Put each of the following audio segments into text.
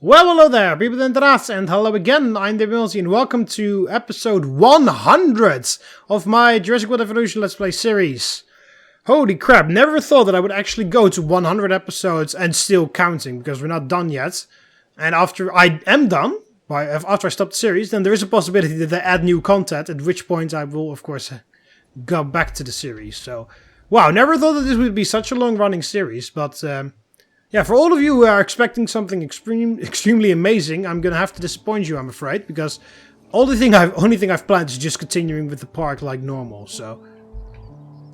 Well, hello there, people in the rats, and hello again, I'm TheMBmulti, and welcome to episode 100 of my Jurassic World Evolution Let's Play series. Holy crap, never thought that I would actually go to 100 episodes and still counting, because we're not done yet. And after I am done, after I stop the series, then there is a possibility that I add new content, at which point I will, of course, go back to the series. So, wow, never thought that this would be such a long-running series, but yeah, for all of you who are expecting something extremely amazing, I'm gonna have to disappoint you, I'm afraid, because only thing I've planned is just continuing with the park like normal. So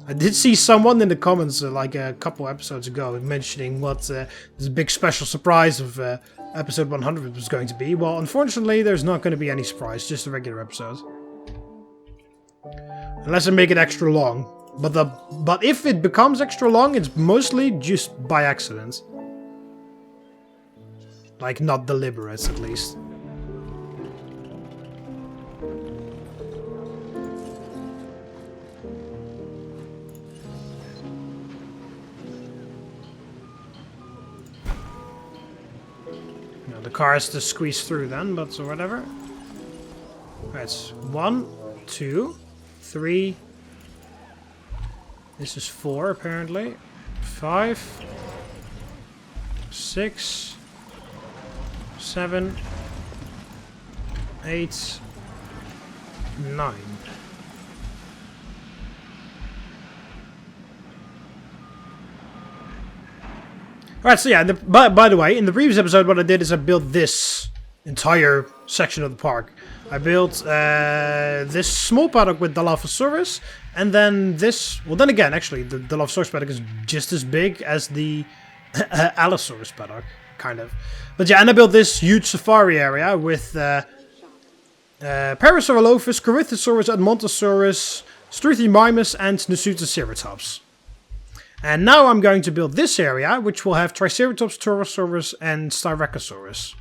I did see someone in the comments like a couple episodes ago mentioning what this big special surprise of episode 100 was going to be. Well, unfortunately, there's not going to be any surprise, just a regular episode, unless I make it extra long. But if it becomes extra long, it's mostly just by accident. Like, not deliberate, at least. No, the car has to squeeze through then, but so whatever. Right, 1, 2, 3. This is 4, apparently. 5, 6, 7, 8, 9. Alright, so yeah, by the way, in the previous episode what I did is I built this entire section of the park. I built this small paddock with Dilophosaurus, and then this... Well, then again, actually, the Dilophosaurus paddock is just as big as the Allosaurus paddock, kind of. But yeah, and I built this huge safari area with Parasaurolophus, Corythosaurus, Edmontosaurus, Struthiomimus, and Nasutoceratops. And now I'm going to build this area, which will have Triceratops, Torosaurus, and Styracosaurus.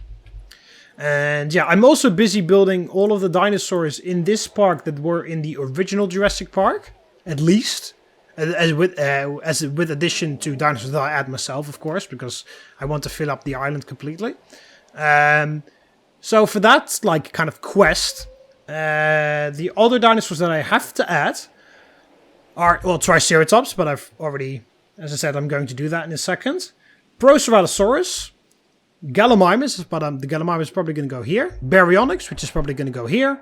And yeah, I'm also busy building all of the dinosaurs in this park that were in the original Jurassic Park, at least. As with addition to dinosaurs that I add myself, of course, because I want to fill up the island completely. So for that, like, kind of quest, the other dinosaurs that I have to add are, well, Triceratops, but I've already, as I said, I'm going to do that in a second. Proceratosaurus, Gallimimus, but the Gallimimus is probably going to go here. Baryonyx, which is probably going to go here.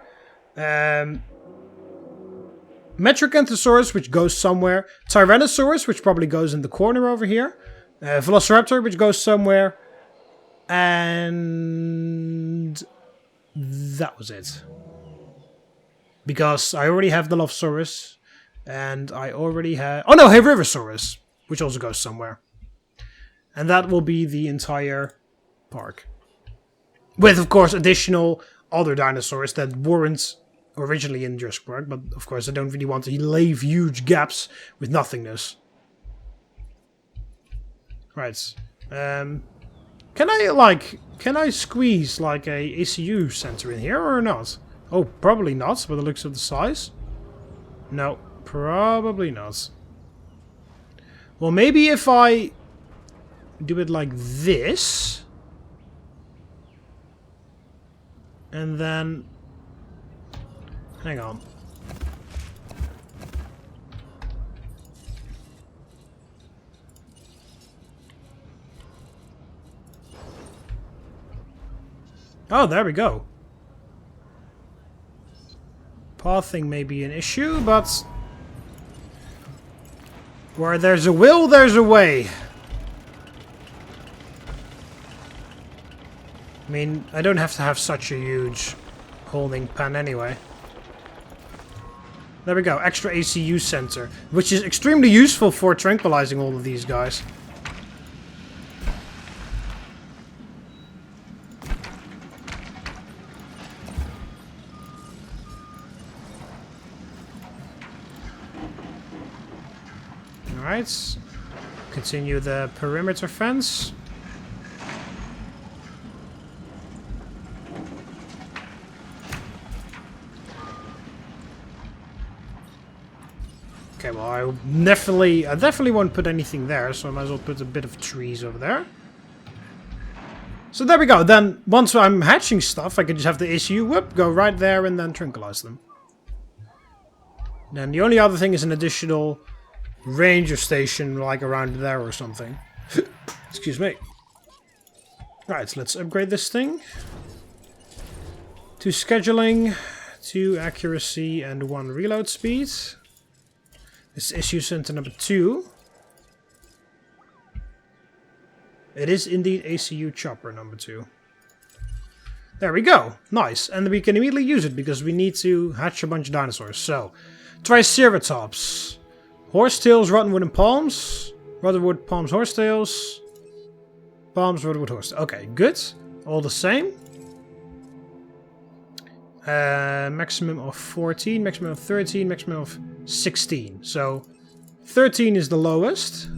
Metracanthosaurus, which goes somewhere. Tyrannosaurus, which probably goes in the corner over here. Velociraptor, which goes somewhere. And that was it. Because I already have the Dilophosaurus. And I already have... Oh no, Herbivosaurus, which also goes somewhere. And that will be the entire park. With, of course, additional other dinosaurs that weren't originally in Jurassic Park, but of course I don't really want to leave huge gaps with nothingness. Right. Can I squeeze like a ACU center in here or not? Oh, probably not, by the looks of the size. No, probably not. Well, maybe if I do it like this, and then... Hang on. Oh, there we go. Pathing may be an issue, but where there's a will, there's a way. I mean, I don't have to have such a huge holding pen anyway. There we go, extra ACU center, which is extremely useful for tranquilizing all of these guys. Alright, continue the perimeter fence. Okay, well, I definitely won't put anything there, so I might as well put a bit of trees over there. So there we go. Then once I'm hatching stuff, I can just have the issue, whoop, go right there and then tranquilize them. Then the only other thing is an additional ranger station, like around there or something. Excuse me. Alright, let's upgrade this thing. To scheduling, 2 accuracy, and 1 reload speed. This is issue center number 2. It is indeed ACU chopper number 2. There we go. Nice. And we can immediately use it because we need to hatch a bunch of dinosaurs. So, Triceratops. Horsetails, Rottenwood, and Palms. Rottenwood, Palms, Horsetails. Palms, Rottenwood, Horsetails. Okay, good. All the same. Maximum of 14, maximum of 13, maximum of 16. So, 13 is the lowest.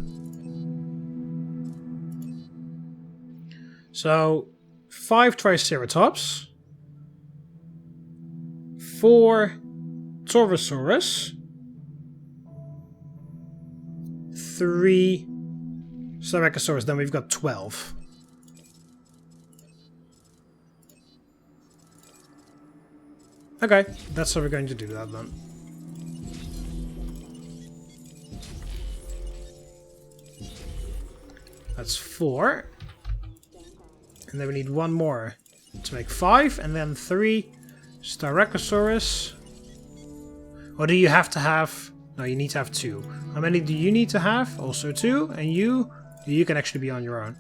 So, 5 Triceratops. 4 Torosaurus. 3 Styracosaurus, then we've got 12. Okay, that's how we're going to do that then. That's 4. And then we need 1 more to make 5, and then 3 Styracosaurus. Or do you have to have... No, you need to have 2. How many do you need to have? Also 2. And you can actually be on your own.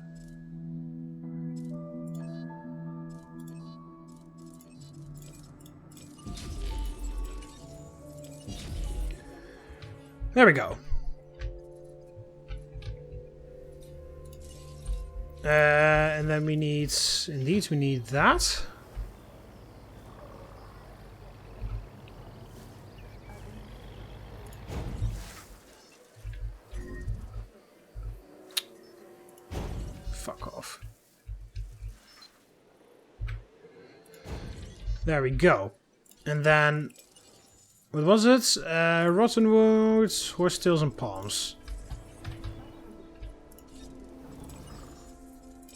There we go. And then we need... Indeed, we need that. Fuck off. There we go. And then... What was it? Rottenwood, Horsetails, and Palms.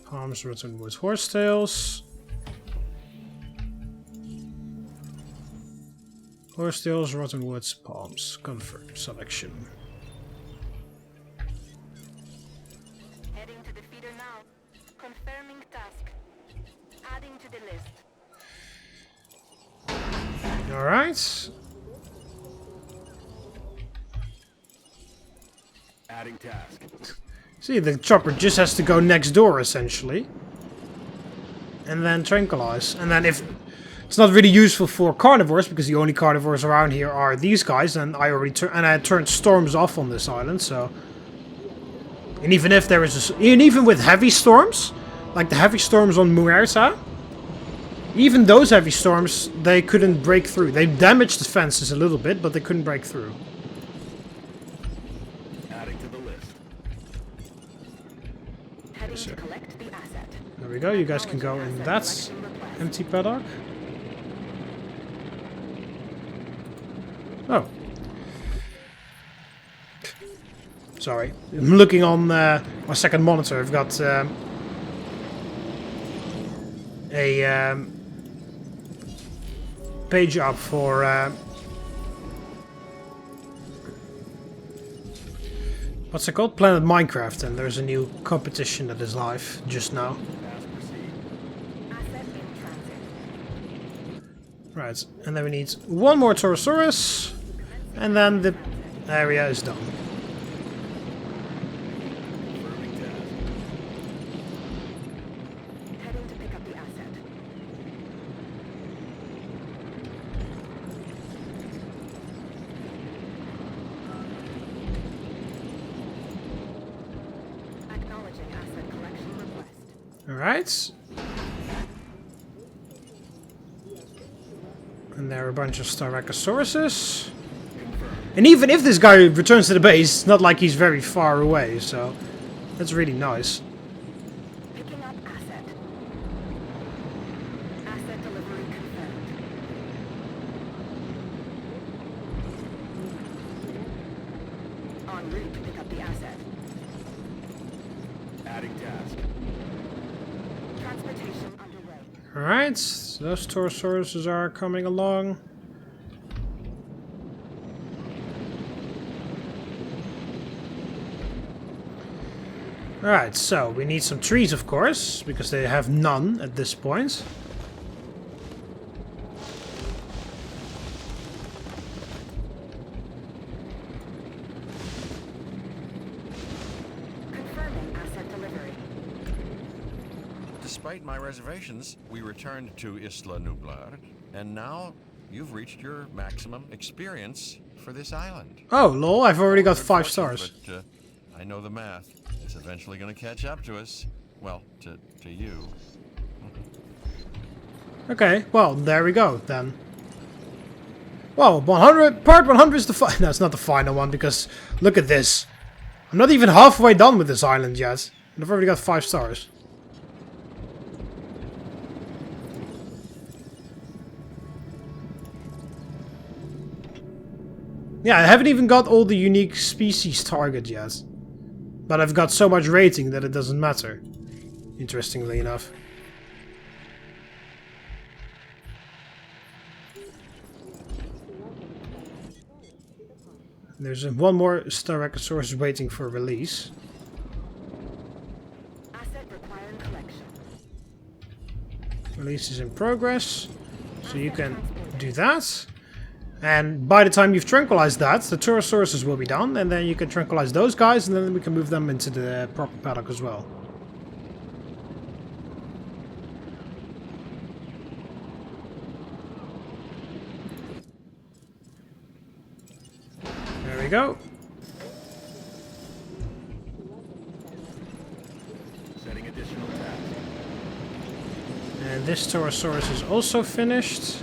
Palms, Rottenwood, Horsetails. Horsetails, Rottenwood, Palms. Confirm selection. Heading to the feeder now. Confirming task. Adding to the list. Alright. Adding task. See, the chopper just has to go next door, essentially. And then tranquilize. And then if... It's not really useful for carnivores, because the only carnivores around here are these guys, and I already turned storms off on this island, so... And even if there is a... Even with heavy storms, like the heavy storms on Muerta, even those heavy storms, they couldn't break through. They damaged the fences a little bit, but they couldn't break through. To collect the asset. There we go, you guys can go in that empty paddock. Oh. Sorry. I'm looking on my second monitor. I've got a page up for... What's it called? Planet Minecraft, and there's a new competition that is live just now. Right, and then we need 1 more Torosaurus, and then the area is done. Heading to pick up the asset. Acknowledging asset collection request. Alright. And there are a bunch of Styracosaurus. And even if this guy returns to the base, it's not like he's very far away, so that's really nice. Picking up asset. Asset delivery confirmed. En route to pick up the asset. Adding task. Transportation Alright, those Taurosauruses are coming along. Alright, so we need some trees, of course, because they have none at this point. Confirming asset delivery. Despite my reservations, we returned to Isla Nublar, and now you've reached your maximum experience for this island. Oh, lol, I've already got 5 stars. But I know the math. It's eventually going to catch up to us. Well, to you. Okay, well, there we go, then. Well, 100, part 100 is the no, it's not the final one, because look at this. I'm not even halfway done with this island yet. And I've already got 5 stars. Yeah, I haven't even got all the unique species target yet. But I've got so much rating that it doesn't matter. Interestingly enough. There's one more Styracosaurus waiting for release. Asset requiring collection. Release is in progress. So you can do that. And by the time you've tranquilized that, the Taurosauruses will be done, and then you can tranquilize those guys, and then we can move them into the proper paddock as well. There we go. Setting additional tasks. And this Taurosaurus is also finished.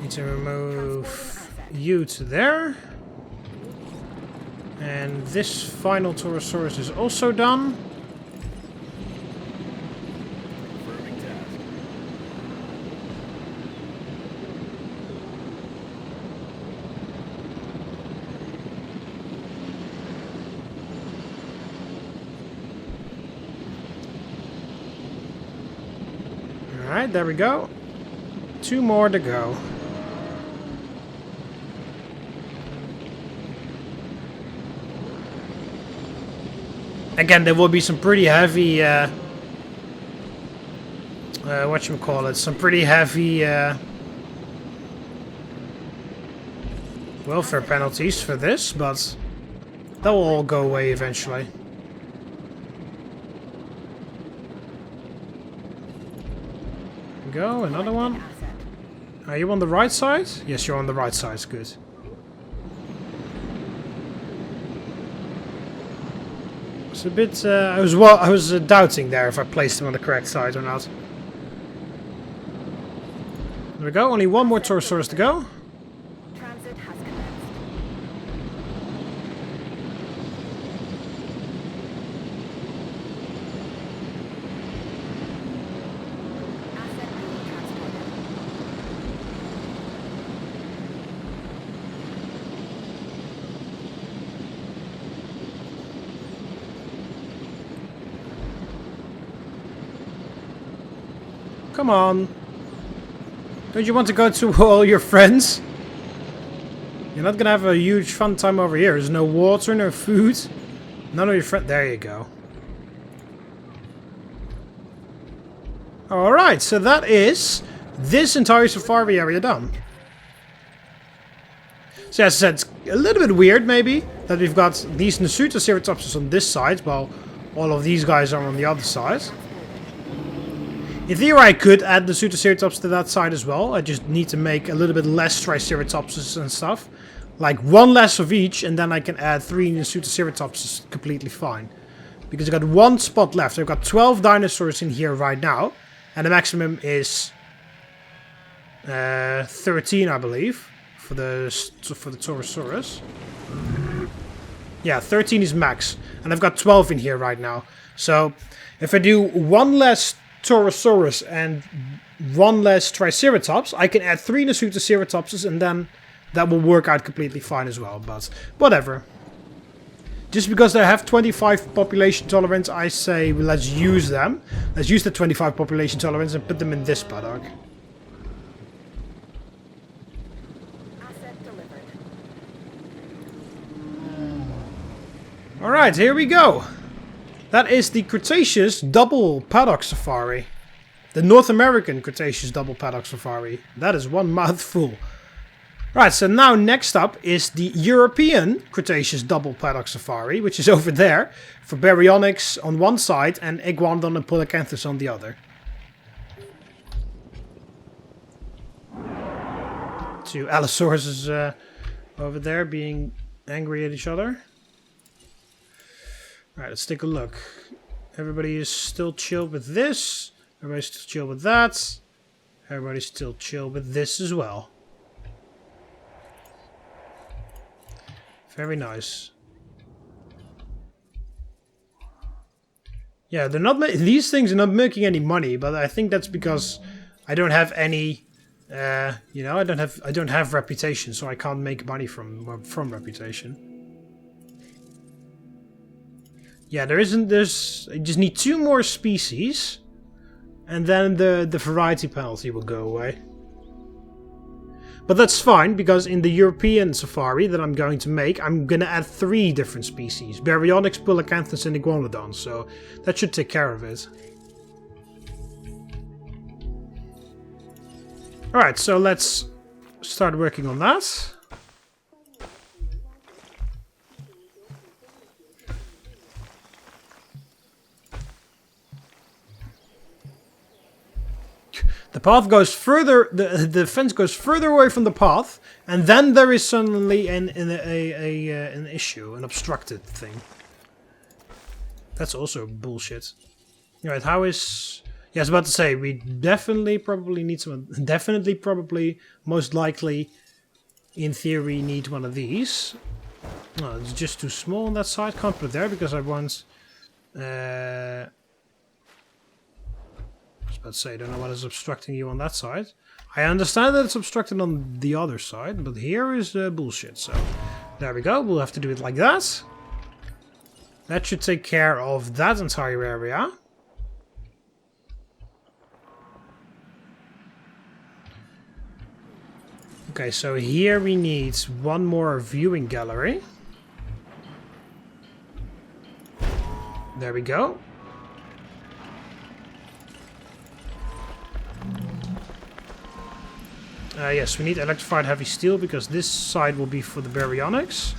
Need to remove you to there. And this final Taurosaurus is also done. Confirming task. Alright, there we go. 2 more to go. Again, there will be some pretty heavy, whatchamacallit, some pretty heavy, welfare penalties for this, but that will all go away eventually. There we go, another one. Are you on the right side? Yes, you're on the right side, good. It's a bit, I was doubting there if I placed him on the correct side or not. There we go, only one more Taurosaurus to go. Transit has commenced. Asset being transported. Come on. Don't you want to go to all your friends? You're not gonna have a huge fun time over here. There's no water, no food. None of your friends. There you go. Alright, so that is this entire safari area done. So as I said, it's a little bit weird maybe that we've got these Nasutoceratopses on this side while all of these guys are on the other side. In theory, I could add the Pseudoceratops to that side as well. I just need to make a little bit less Triceratopses and stuff. Like 1 less of each, and then I can add 3 Pseudoceratopses completely fine. Because I've got 1 spot left. I've got 12 dinosaurs in here right now. And the maximum is 13, I believe, for the Taurosaurus. Yeah, 13 is max. And I've got 12 in here right now. So, if I do 1 less Taurosaurus and 1 less Triceratops, I can add 3 Nasutoceratopses and then that will work out completely fine as well, but whatever. just because they have 25 population tolerance, I say well, let's use them. Let's use the 25 population tolerance and put them in this paddock. Asset delivered. Alright, here we go. That is the Cretaceous Double Paddock Safari. The North American Cretaceous Double Paddock Safari. That is one mouthful. Right, so now next up is the European Cretaceous Double Paddock Safari, which is over there, for baryonyx on one side and iguanodon and polacanthus on the other. Two allosauruses over there being angry at each other. Alright, let's take a look. Everybody is still chill with this. Everybody's still chill with that. Everybody's still chill with this as well. Very nice. Yeah, they're not. These things are not making any money, but I think that's because I don't have any. You know, I don't have reputation, so I can't make money from reputation. Yeah, there's. I just need 2 more species, and then the variety penalty will go away. But that's fine, because in the European safari that I'm going to make, I'm going to add 3 different species. Baryonyx, polacanthus, and iguanodon, so that should take care of it. Alright, so let's start working on that. The path goes further, the fence goes further away from the path, and then there is suddenly an issue, an obstructed thing. That's also bullshit. Alright, how is... Yeah, I was about to say, we definitely probably need some... Definitely, probably, most likely, in theory, need one of these. No, it's just too small on that side. Can't put it there because I want... I was about to say, I don't know what is obstructing you on that side. I understand that it's obstructed on the other side, but here is bullshit. So, there we go. We'll have to do it like that. That should take care of that entire area. Okay, so here we need 1 more viewing gallery. There we go. Yes, we need electrified heavy steel because this side will be for the baryonyx.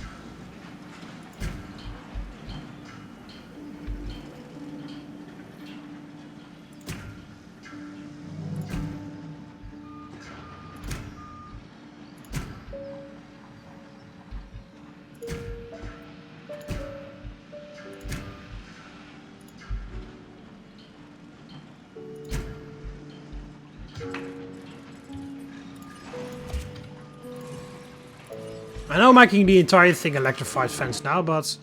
I know I'm making the entire thing electrified fence now, but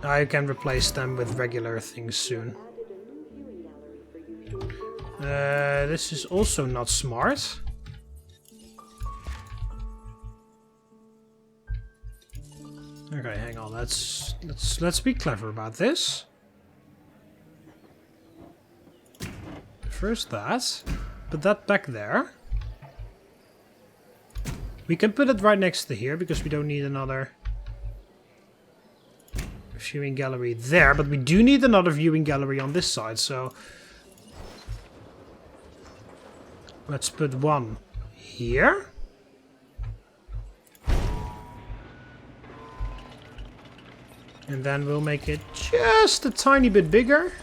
I can replace them with regular things soon. This is also not smart. Okay, hang on. Let's be clever about this. First that, put that back there. We can put it right next to here, because we don't need another viewing gallery there, but we do need another viewing gallery on this side, so let's put 1 here. And then we'll make it just a tiny bit bigger.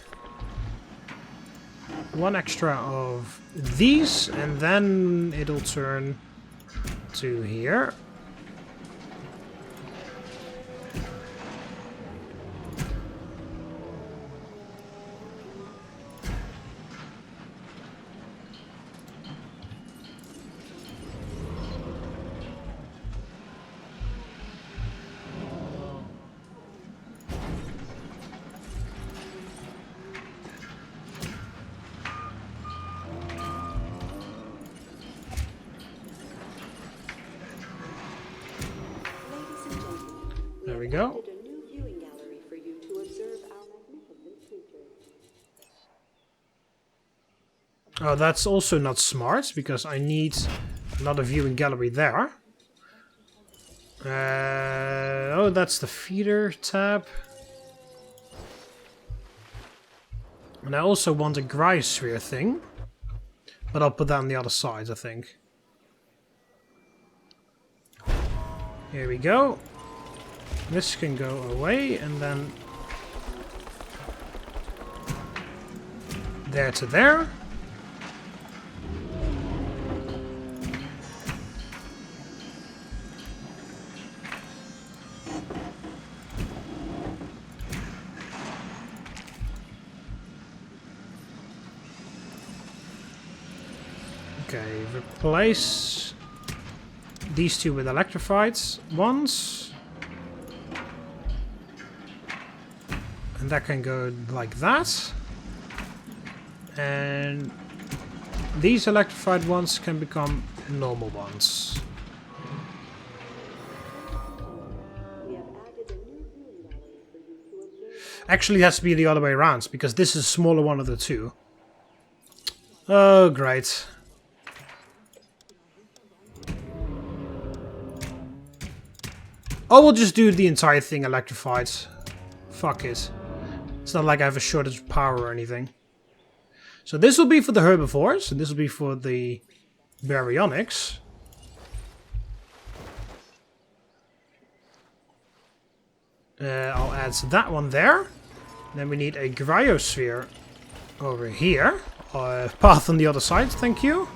1 extra of these, and then it'll turn to here. There we go. Oh, that's also not smart, because I need another viewing gallery there. Oh, that's the feeder tab. And I also want a cryosphere thing. But I'll put that on the other side, I think. Here we go. This can go away, and then there to there. Okay, replace these two with electrified ones. And that can go like that. And these electrified ones can become normal ones. Actually, it has to be the other way around, because this is a smaller one of the two. Oh, great. Oh, we'll just do the entire thing electrified. Fuck it. It's not like I have a shortage of power or anything. So this will be for the herbivores, and this will be for the baryonyx. I'll add that one there. Then we need a cryosphere over here. Path on the other side, thank you.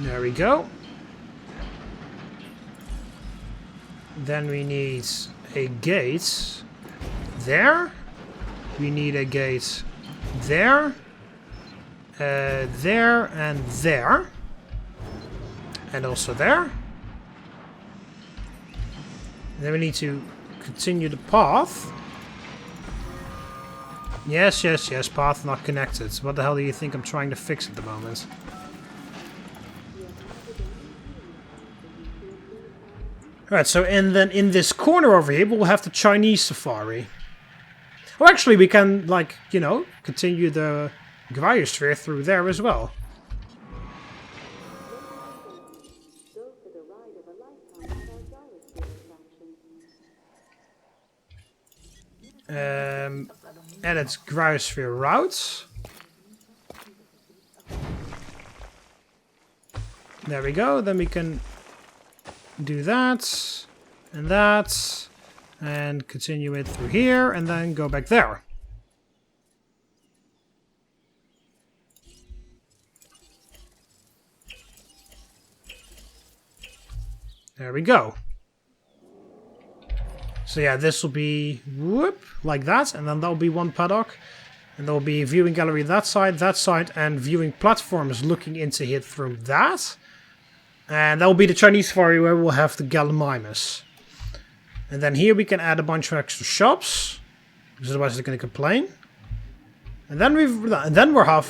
There we go. Then we need a gate there. We need a gate there. There and there. And also there. And then we need to continue the path. Yes, yes, yes, path not connected. What the hell do you think I'm trying to fix at the moment? Alright, so and then in this corner over here, we'll have the Chinese safari. Oh, actually, we can, like, you know, continue the cryosphere through there as well. Edit cryosphere routes. There we go, then we can do that, and continue it through here, and then go back there. There we go. So yeah, this will be whoop like that, and then there'll be one paddock, and there'll be a viewing gallery that side, and viewing platforms looking into it through that. And that will be the Chinese safari where we'll have the Gallimimus. And then here we can add a bunch of extra shops, because otherwise they're going to complain. And then we're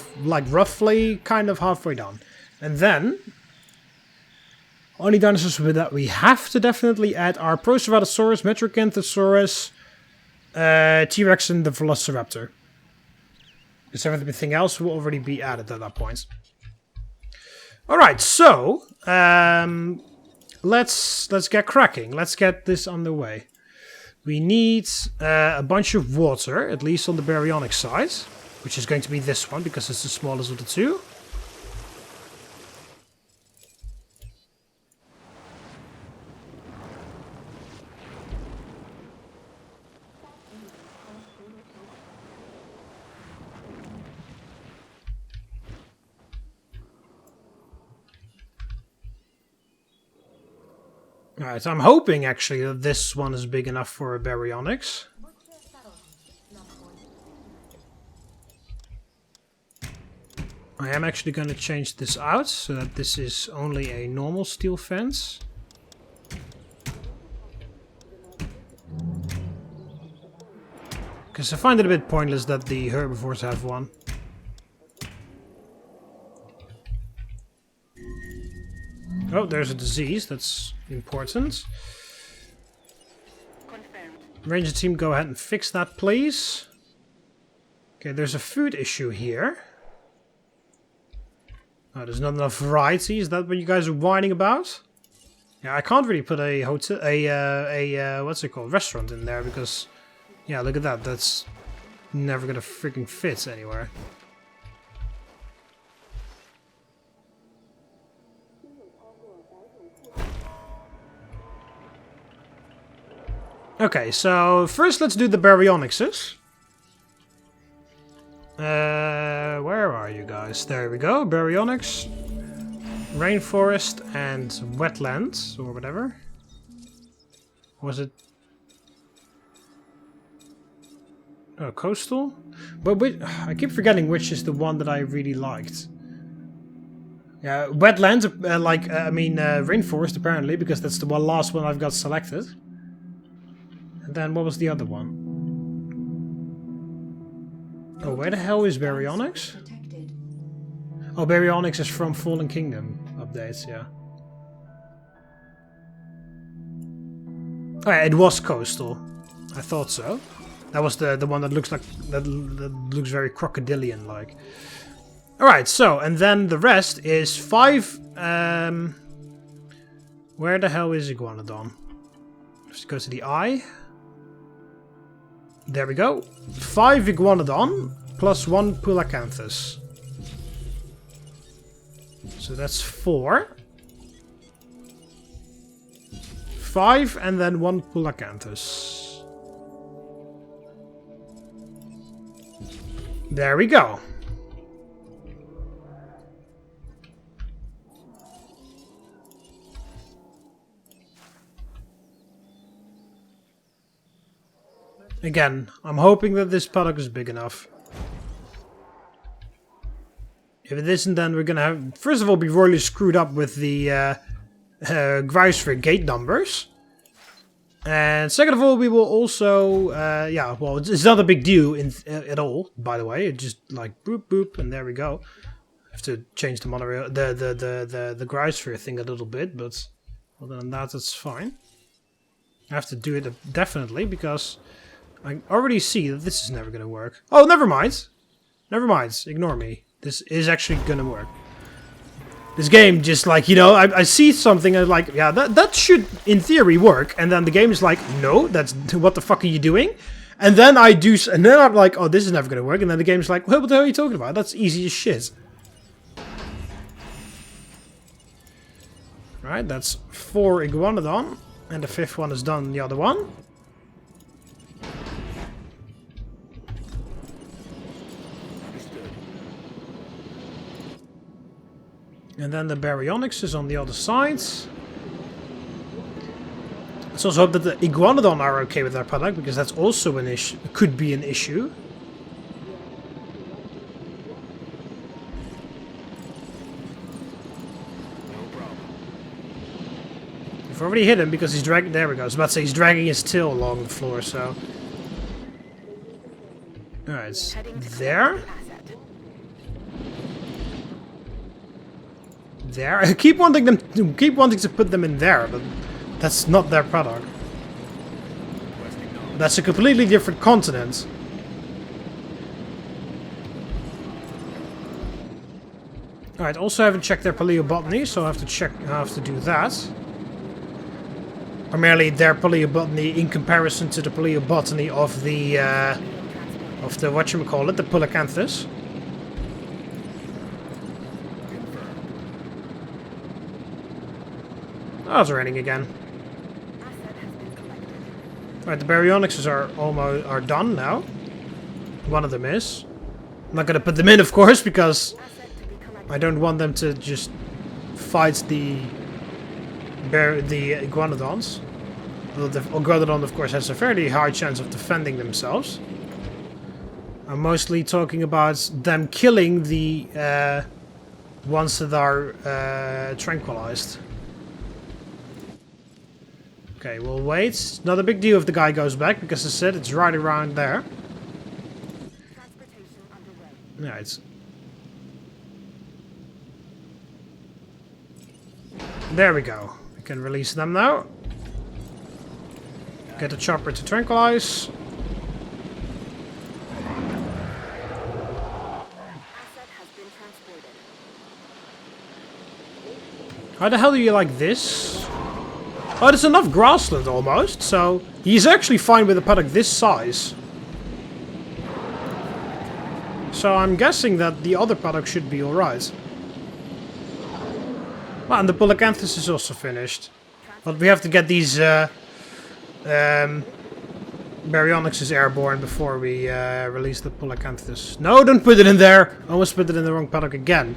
roughly kind of halfway done. And then only dinosaurs with that we have to definitely add are Proceratosaurus, Metrocanthosaurus, T-Rex, and the Velociraptor. Because everything else will already be added at that point. Alright, so let's get cracking. Let's get this underway. We need a bunch of water, at least on the baryonyx side, which is going to be this one because it's the smallest of the two. Alright, I'm hoping actually that this one is big enough for a baryonyx. I am actually going to change this out so that this is only a normal steel fence. Because I find it a bit pointless that the herbivores have one. Oh, there's a disease. That's important. Confirmed. Ranger team, go ahead and fix that, please. Okay, there's a food issue here. Oh, there's not enough variety. Is that what you guys are whining about? Yeah, I can't really put a hotel, what's it called, restaurant in there because, yeah, look at that. That's never gonna freaking fit anywhere. Okay, so first let's do the baryonyxes. Where are you guys? There we go. Baryonyx, rainforest, and wetlands, or whatever. Was it? Oh, coastal? But I keep forgetting which is the one that I really liked. Yeah, wetlands, rainforest apparently, because that's the last one I've got selected. And then what was the other one? Oh, where the hell is Baryonyx? Oh, Baryonyx is from Fallen Kingdom updates, yeah. Oh, yeah, it was coastal. I thought so. That was the one that looks like that looks very crocodilian like. All right, so and then the rest is 5. Where the hell is Iguanodon? Let's go to the eye. There we go. 5 Iguanodon plus 1 Pulacanthus. So that's 4. 5 and then 1 Pulacanthus. There we go. Again, I'm hoping that this paddock is big enough. If it isn't, then we're gonna have... First of all, be royally screwed up with the Greisphere gate numbers. And second of all, we will also... yeah, well, it's not a big deal at all, by the way. It just like boop boop, and there we go. I have to change the monorail, the Greisphere thing a little bit, but other than that, it's fine. I have to do it definitely, because... I already see that this is never going to work. Oh, never mind. Never mind. Ignore me. This is actually going to work. This game just like, you know, I see something and like, yeah, that should in theory work. And then the game is like, no, that's what the fuck are you doing? And then I do, and then I'm like, oh, this is never going to work. And then the game's like, well, what the hell are you talking about? That's easy as shit. Right, that's 4 Iguanodon. And the 5th one is done, the other one. And then the Baryonyx is on the other side. Let's also hope that the Iguanodon are okay with our paddock, because that's also an issue. Could be an issue. No problem. We've already hit him because he's dragging. There we go. I was about to say he's dragging his tail along the floor. So, all right, there. There. I keep wanting to put them in there, but that's not their product. That's a completely different continent. Alright, also haven't checked their paleobotany, so I have to do that. Primarily their paleobotany in comparison to the paleobotany of the whatchamacallit, the Pulacanthus. Oh, it's raining again. Right, the Baryonyxes are done now. One of them is. I'm not gonna put them in, of course, because I don't want them to just fight the Iguanodons. Although the Iguanodon, of course, has a fairly high chance of defending themselves. I'm mostly talking about them killing the ones that are tranquilized. Okay, we'll wait. Not a big deal if the guy goes back, because as I said, it's right around there. Yeah, it's... There we go. We can release them now. Get the chopper to tranquilize. Asset has been transported. How the hell do you like this? Oh, there's enough grassland almost, so he's actually fine with a paddock this size. So I'm guessing that the other paddock should be alright. Well, and the Polacanthus is also finished. But we have to get these Baryonyxes airborne before we release the Polacanthus. No, don't put it in there! I almost put it in the wrong paddock again.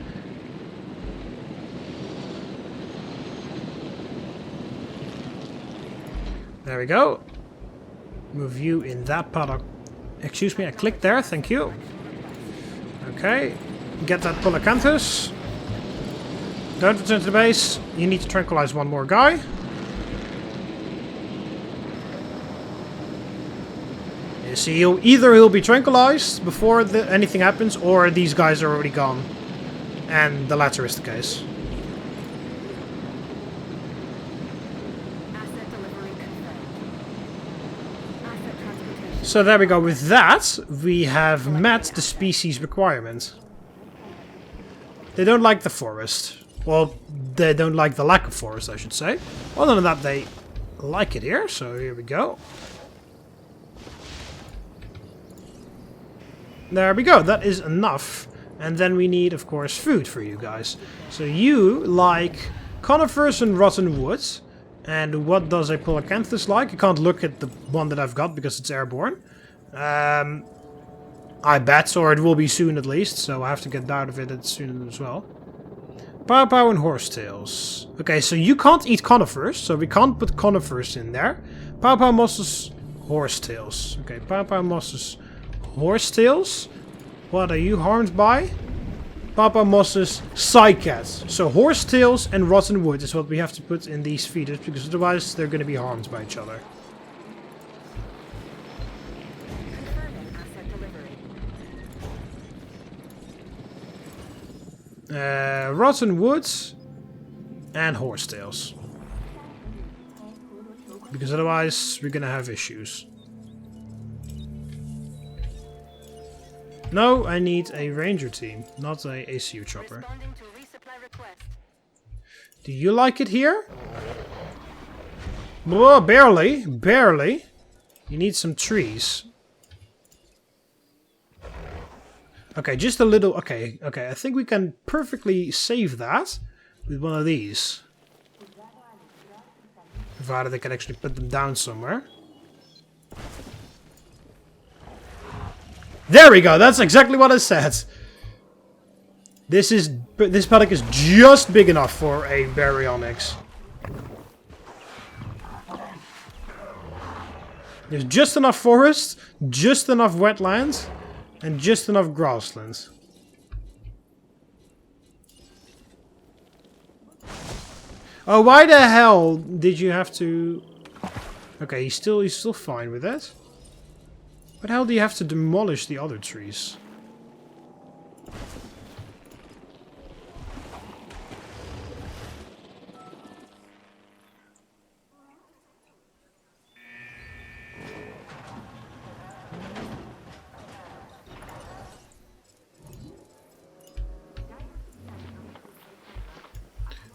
There we go. Move you in that paddock. Excuse me, I clicked there, thank you. Okay, get that Polacanthus. Don't return to the base. You need to tranquilize one more guy. You see, either he'll be tranquilized before anything happens, or these guys are already gone. And the latter is the case. Asset delivery confirmed. Asset transportation. So there we go. With that, we have met the species requirement. They don't like the forest. Well, they don't like the lack of forest, I should say. Other than that, they like it here. So here we go. There we go. That is enough. And then we need, of course, food for you guys. So you like conifers and rotten woods. And what does a Polacanthus like? I can't look at the one that I've got because it's airborne. I bet, or it will be soon at least. So I have to get out of it soon as well. Pawpaw and horsetails. Okay, so you can't eat conifers, so we can't put conifers in there. Pawpaw mosses, horsetails. Okay, pawpaw mosses, horsetails. What are you harmed by? Pawpaw mosses, cycads. So horsetails and rotten wood is what we have to put in these feeders, because otherwise they're going to be harmed by each other. Confirming asset delivery. Rotten woods and horsetails. Because otherwise we're gonna have issues. No, I need a ranger team, not a ACU chopper. Responding to resupply request. Do you like it here? Oh, barely, barely. You need some trees. Okay, just a little... Okay, I think we can perfectly save that with one of these. Provided I can actually put them down somewhere. There we go, that's exactly what I said. This paddock is just big enough for a Baryonyx. There's just enough forest, just enough wetlands, and just enough grasslands. Oh, why the hell did you have to... Okay, he's still fine with that. Why the hell do you have to demolish the other trees?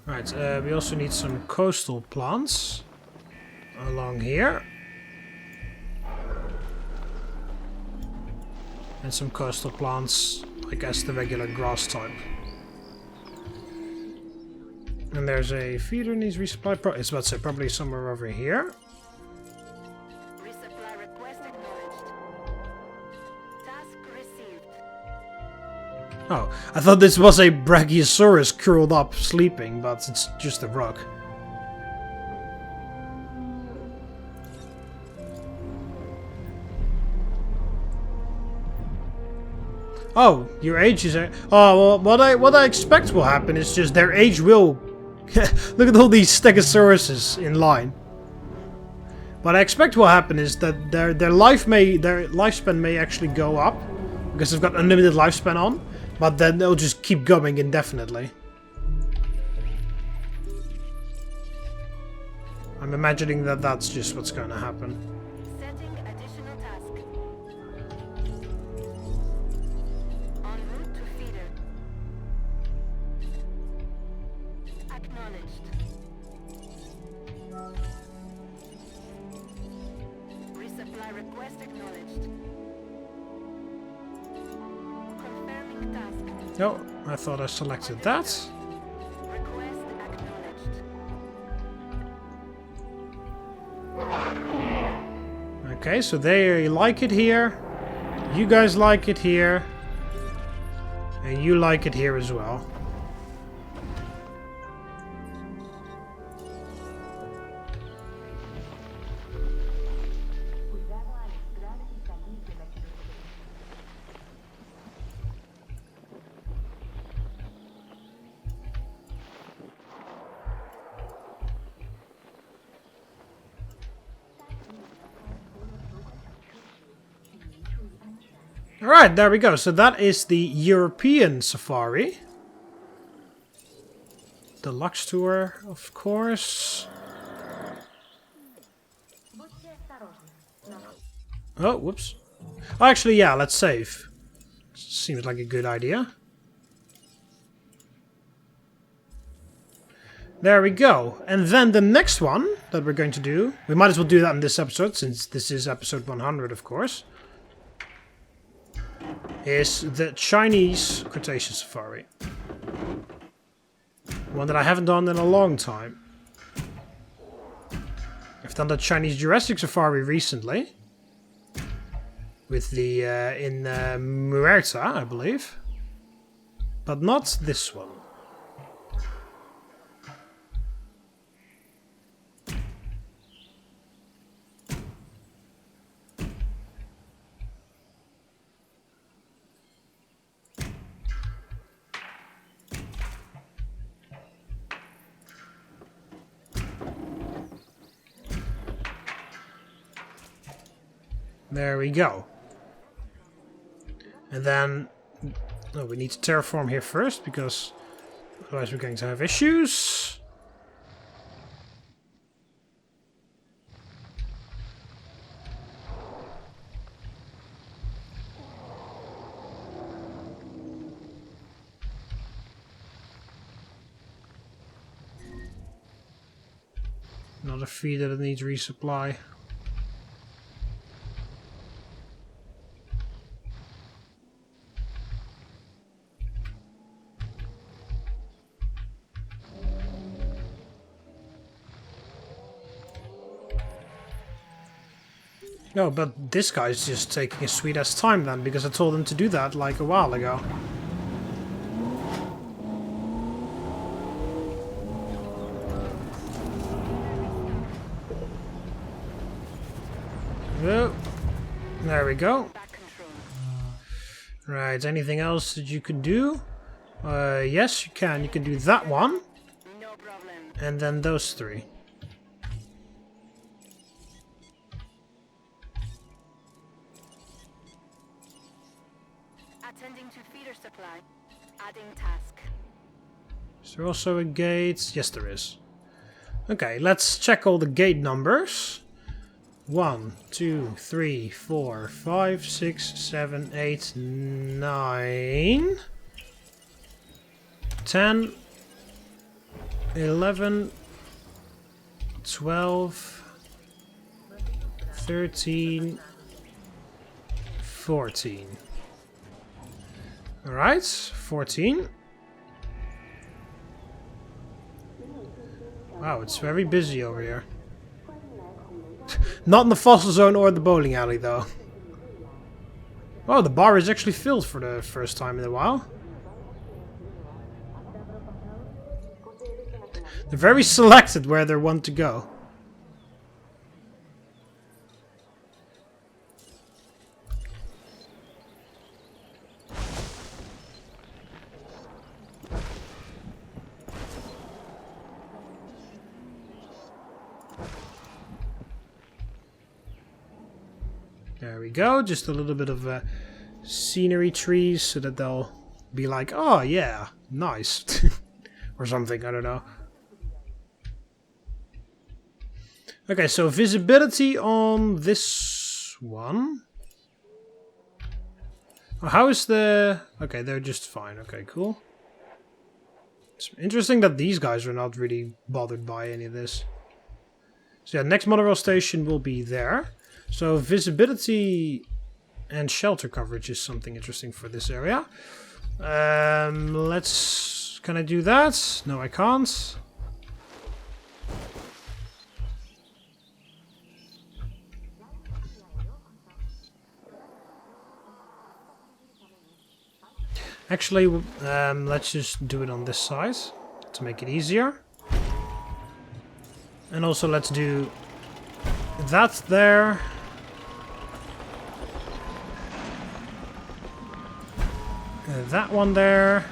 Right, we also need some coastal plants along here. And some coastal plants, I guess the regular grass type. And there's a feeder needs resupply. It's about to say probably somewhere over here. Resupply request acknowledged. Task received. Oh, I thought this was a Brachiosaurus curled up sleeping, but it's just a rock. Oh, your age is... Oh, well, what I expect will happen is just their age will... Look at all these Stegosauruses in line. What I expect will happen is that their lifespan may actually go up, because they've got unlimited lifespan on, but then they'll just keep going indefinitely. I'm imagining that that's just what's going to happen. Setting additional task. En route to feeder. Acknowledged. Resupply request acknowledged. Confirming task. Oh, I thought I selected that. Request acknowledged. Okay, so they like it here. You guys like it here. And you like it here as well. Alright, there we go. So that is the European safari. Deluxe tour, of course. Oh, whoops. Oh, actually, yeah, let's save. Seems like a good idea. There we go. And then the next one that we're going to do, we might as well do that in this episode, since this is episode 100, of course, is the Chinese Cretaceous Safari. One that I haven't done in a long time. I've done the Chinese Jurassic Safari recently. With the, in Muerta, I believe. But not this one. There we go. And then, oh, we need to terraform here first, because otherwise we're going to have issues. Another feeder that needs resupply. No, but this guy's just taking his sweet ass time then, because I told him to do that like a while ago. Oh, there we go. Right, anything else that you could do? Yes, you can. You can do that one. No problem. And then those three. Attending to feeder supply. Adding task. Is there also a gate? Yes, there is. Okay, let's check all the gate numbers. 1, 2, 3, 4, 5, 6, 7, 8, 9, 10, 11, 12, 13, 14. Alright, 14. Wow, it's very busy over here. Not in the fossil zone or the bowling alley, though. Oh, the bar is actually filled for the first time in a while. They're very selected where they want to go. There we go, just a little bit of scenery trees so that they'll be like, oh yeah, nice. Or something, I don't know. Okay, so visibility on this one. Oh, how is the... Okay, they're just fine. Okay, cool. It's interesting that these guys are not really bothered by any of this. So yeah, next monorail station will be there. So visibility and shelter coverage is something interesting for this area. Let's... Can I do that? No, I can't. Actually, let's just do it on this side to make it easier. And also let's do that there. That one there.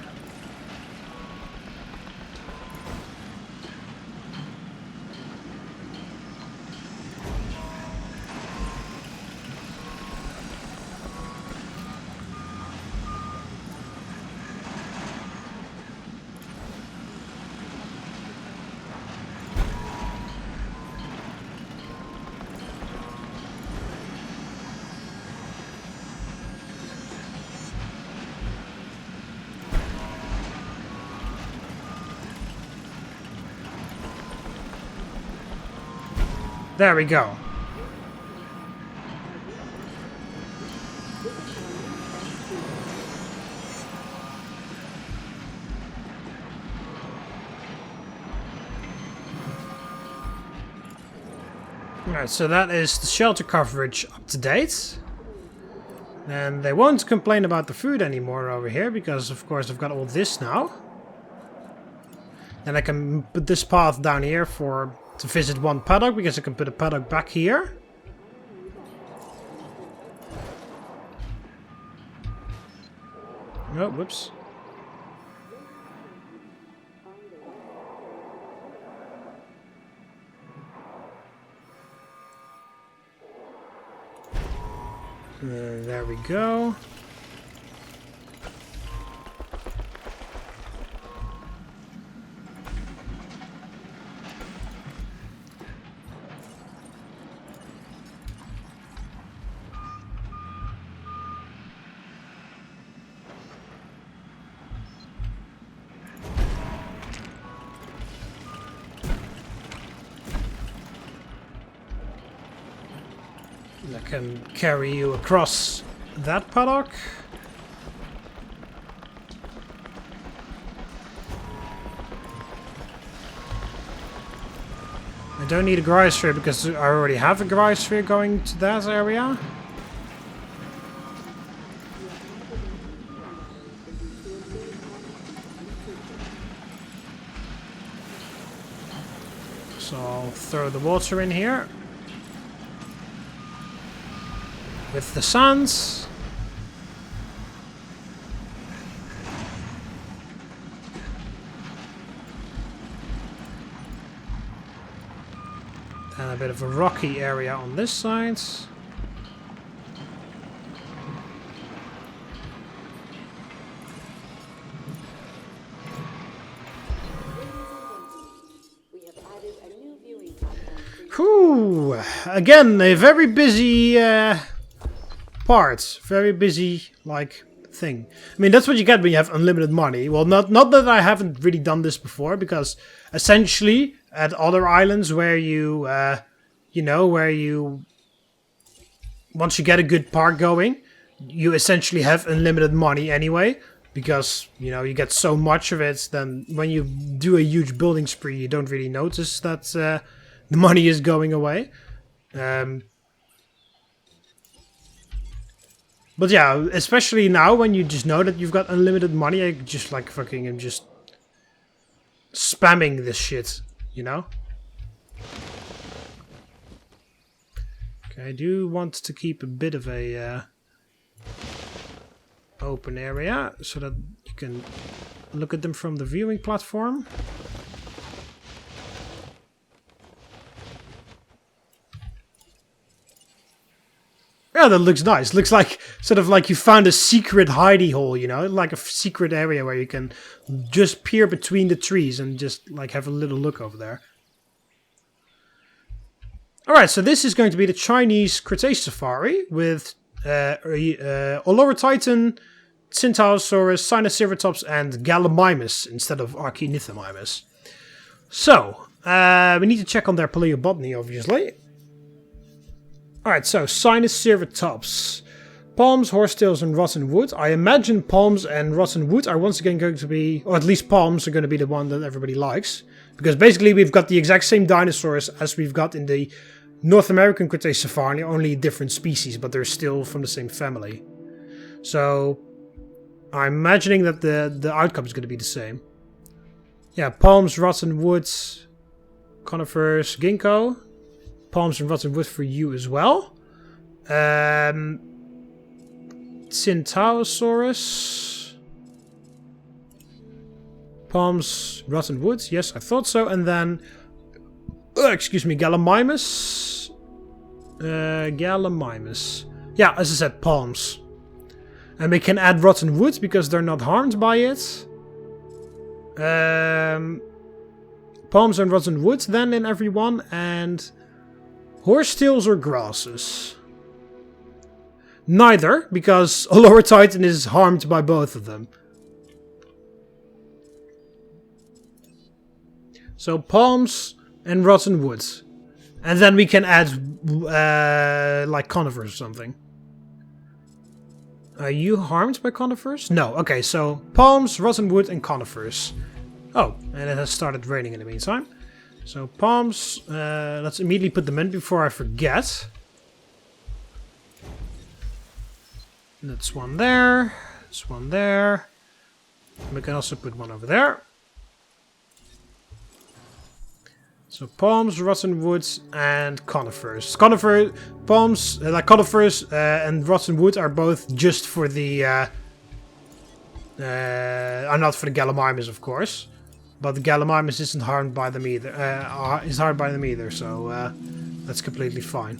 There we go. Alright, so that is the shelter coverage up to date. And they won't complain about the food anymore over here, because of course I've got all this now. And I can put this path down here to visit one paddock, because I can put a paddock back here. Oh, whoops. There we go. I can carry you across that paddock. I don't need a cryosphere because I already have a cryosphere going to that area. So I'll throw the water in here. With the sands. And a bit of a rocky area on this side. Whew! Again, a very busy very busy like thing. I mean, that's what you get when you have unlimited money. Well, not that I haven't really done this before, because essentially at other islands where you once you get a good park going, you essentially have unlimited money anyway, because you get so much of it. Then when you do a huge building spree, you don't really notice that the money is going away. But yeah, especially now when you just know that you've got unlimited money, I just like fucking am just spamming this shit, Okay, I do want to keep a bit of a open area so that you can look at them from the viewing platform. Yeah, that looks nice. Looks like sort of like you found a secret hidey hole, like a secret area where you can just peer between the trees and just like have a little look over there. Alright, so this is going to be the Chinese Cretaceous Safari with Olorotitan, Centaurosaurus, Sinosaurops, and Gallimimus instead of Archaeopteryx. So, we need to check on their paleobotany, obviously. Alright, so Sinosaurops. Palms, horsetails, and rotten wood. I imagine palms and rotten wood are once again going to be, or at least palms are going to be the one that everybody likes. Because basically we've got the exact same dinosaurs as we've got in the North American Cretaceous Safari, only different species, but they're still from the same family. So, I'm imagining that the outcome is going to be the same. Yeah, palms, rotten woods, conifers, ginkgo. Palms and rotten wood for you as well. Centaurosaurus. Palms, rotten wood. Yes, I thought so. And then, excuse me, Gallimimus. Gallimimus. Yeah, as I said, palms. And we can add rotten wood because they're not harmed by it. Palms and rotten wood then in every one. And horsetails or grasses. Neither, because Olorotitan is harmed by both of them. So palms and rotten wood. And then we can add like conifers or something. Are you harmed by conifers? No. Okay, so palms, rotten wood, and conifers. Oh, and it has started raining in the meantime. So palms, let's immediately put them in before I forget. That's one there. That's one there. We can also put one over there. So palms, rotten woods, and conifers. Palms, like conifers and rotten wood are both just for the... are not for the Gallimimus, of course. But the Gallimimus isn't harmed by them either. Is harmed by them either, so that's completely fine.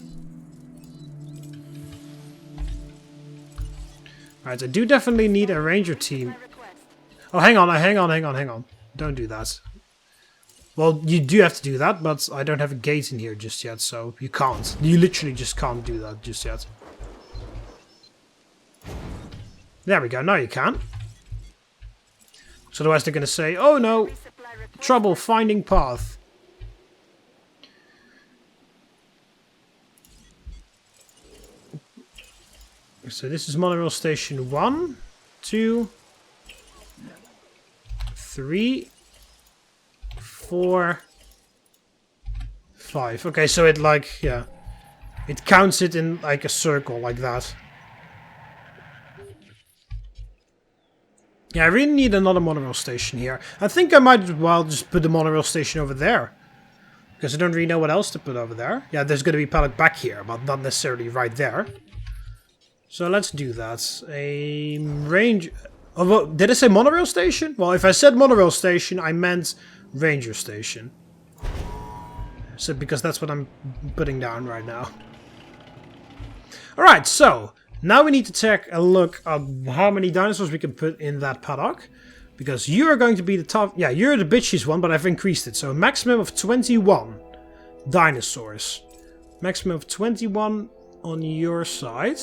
Alright, I do definitely need a ranger team. Oh, hang on. Don't do that. Well, you do have to do that, but I don't have a gate in here just yet, so you can't. You literally just can't do that just yet. There we go, now you can. So otherwise they're going to say, oh no, trouble finding path. So this is monorail station 1, 2, 3, 4, 5. Okay, so it like, yeah. It counts it in like a circle like that. Yeah, I really need another monorail station here. I think I might as well just put the monorail station over there. Because I don't really know what else to put over there. Yeah, there's going to be a pallet back here, but not necessarily right there. So let's do that. A range... Oh, well, did I say monorail station? Well, if I said monorail station, I meant ranger station. So, because that's what I'm putting down right now. Alright, so... Now we need to take a look at how many dinosaurs we can put in that paddock. Because you are going to be the top... Yeah, you're the bitchiest one, but I've increased it. So a maximum of 21 dinosaurs. Maximum of 21 on your side.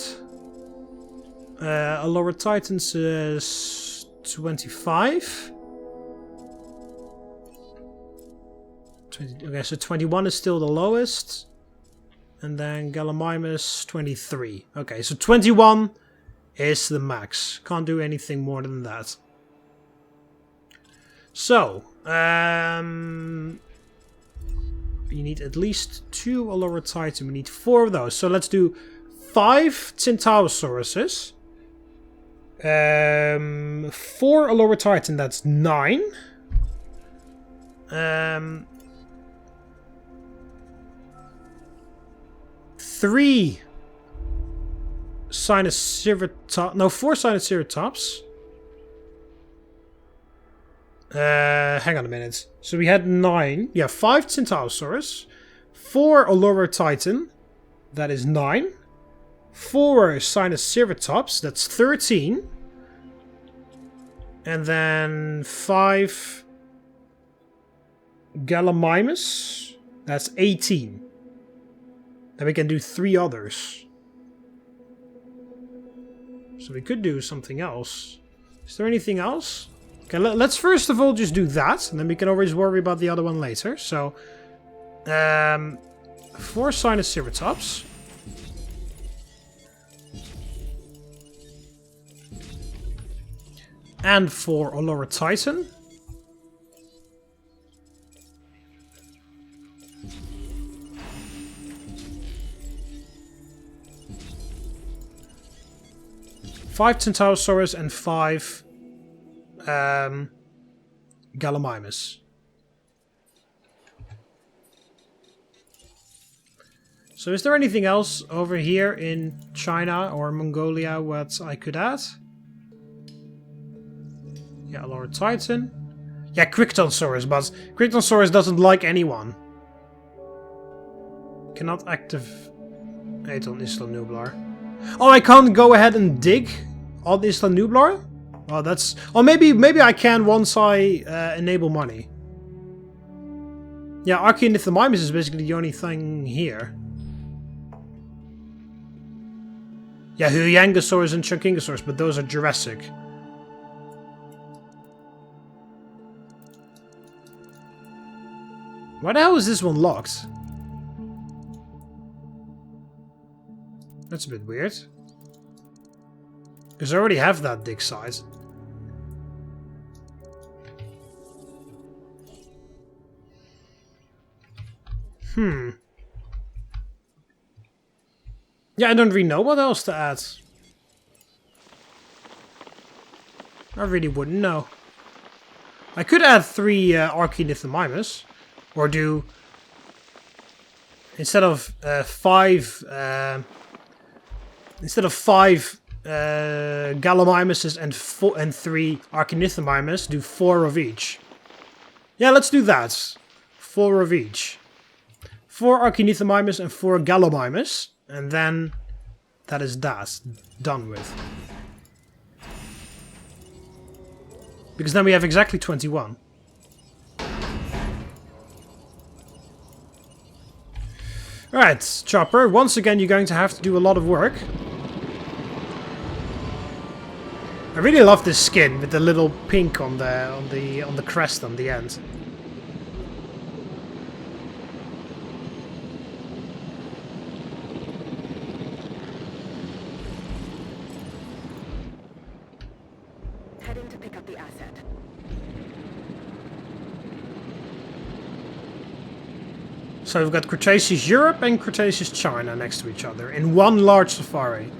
A lower Titan says 25. 20, okay, so 21 is still the lowest. And then Gallimimus 23. Okay, so 21 is the max. Can't do anything more than that. So, you need at least 2 Olorotitan. We need 4 of those. So let's do 5 Centaursauruses. 4 Olorotitan, that's 9. 3 Sinosaurops. No, 4 Sinosaurops. Hang on a minute. So we had 9. Yeah, 5 Centaurosaurus. 4 Olorotitan. That is 9. 4 Sinosaurops. That's 13. And then 5 Gallimimus. That's 18. Then we can do 3 others. So we could do something else. Is there anything else? Okay, let's first of all just do that. And then we can always worry about the other one later. So, 4 Sinoceratops. And 4 Olorotitan. Five Centaurosaurus and 5 Gallimimus. So is there anything else over here in China or Mongolia what I could add? Yeah, Olorotitan. Yeah, Crichtonsaurus, but Crichtonsaurus doesn't like anyone. Cannot activate on Isla Nublar. Oh, I can't go ahead and dig on Isla Nublar? Well, that's... Or maybe I can once I enable money. Yeah, Archaeonithomimus is basically the only thing here. Yeah, Huyangosaurus and Chunkingosaurus, but those are Jurassic. Why the hell is this one locked? That's a bit weird. Because I already have that dig size. Yeah, I don't really know what else to add. I really wouldn't know. I could add 3 Archaeonithomimus. Or do... Instead of 5... Instead of 5 Gallimimuses and 3 Archaeonithomimus, do 4 of each. Yeah, let's do that. 4 of each. 4 Archaeonithomimus and 4 Gallimimus. And then that is that. Done with. Because then we have exactly 21. Alright, Chopper. Once again, you're going to have to do a lot of work. I really love this skin with the little pink on the crest on the end. Heading to pick up the asset. So we've got Cretaceous Europe and Cretaceous China next to each other in one large safari.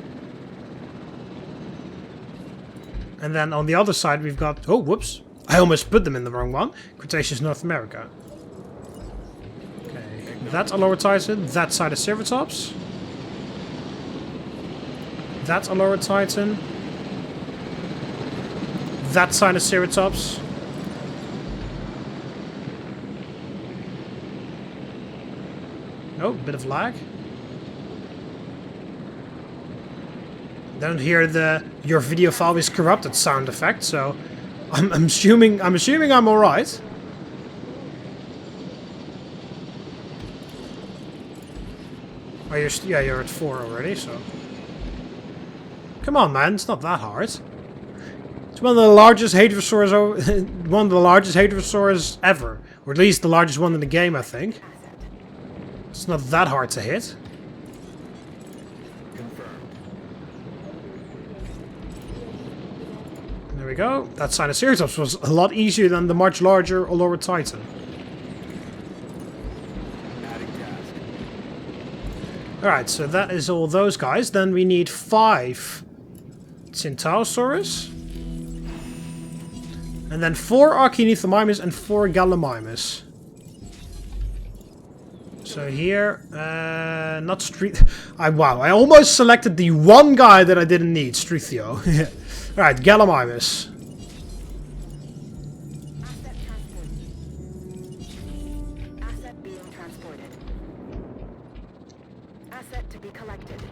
And then on the other side we've got... Oh, whoops. I almost put them in the wrong one. Cretaceous North America. Okay, that's Olorotitan. That's Sidoceratops. That's Olorotitan. That's Sidoceratops. Oh, bit of lag. Don't hear the "your video file is corrupted" sound effect, so I'm assuming I'm all right. Oh, you're at 4 already, so come on, man, it's not that hard. It's one of the largest Hadrosaurs ever, or at least the largest one in the game, I think. It's not that hard to hit. Confirmed. There we go. That Sidoceratops was a lot easier than the much larger Olorotitan. Adding task. Alright, so that is all those guys. Then we need 5 Centaurosaurus. And then 4 Archaeonithomimus and 4 Gallimimus. So here, not Street... Wow, I almost selected the one guy that I didn't need, Struthio. Alright, Gallimimus. Asset transport. Asset being transported. Asset to be collected.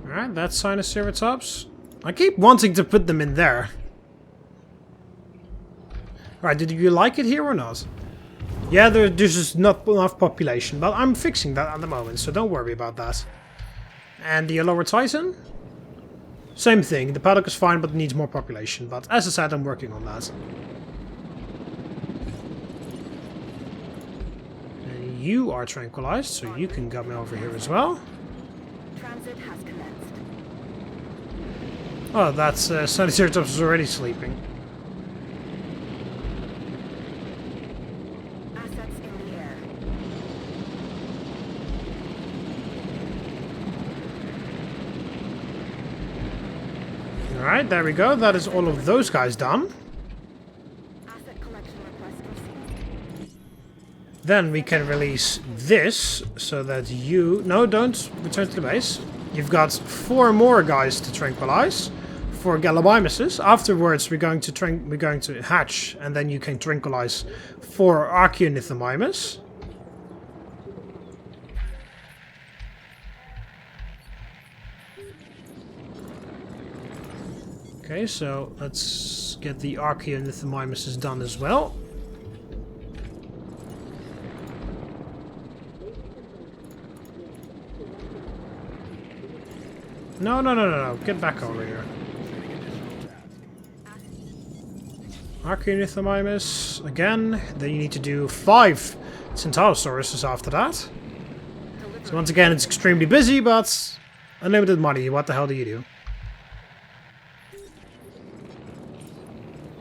Alright, that's Sidoceratops. I keep wanting to put them in there. Right, did you like it here or not? Yeah, there's just not enough population, but I'm fixing that at the moment, so don't worry about that. And the lower Titan? Same thing, the paddock is fine, but it needs more population. But as I said, I'm working on that. And you are tranquilized, so you can come over here as well. Transit has commenced. Oh, that's Triceratops is already sleeping. Assets in the air. Alright, there we go. That is all of those guys done. Asset collection request received. Then we can release this, so that you... No, don't return to the base. You've got 4 more guys to tranquilize. 4 Gallimimuses. Afterwards, we're going to hatch, and then you can tranquilize 4 Archaeornithomimus. Okay, so let's get the Archaeornithomimuses done as well. No. Get back over here. Archaeornithomimus again. Then you need to do 5 Centaursauruses after that. So once again, it's extremely busy, but unlimited money. What the hell do you do?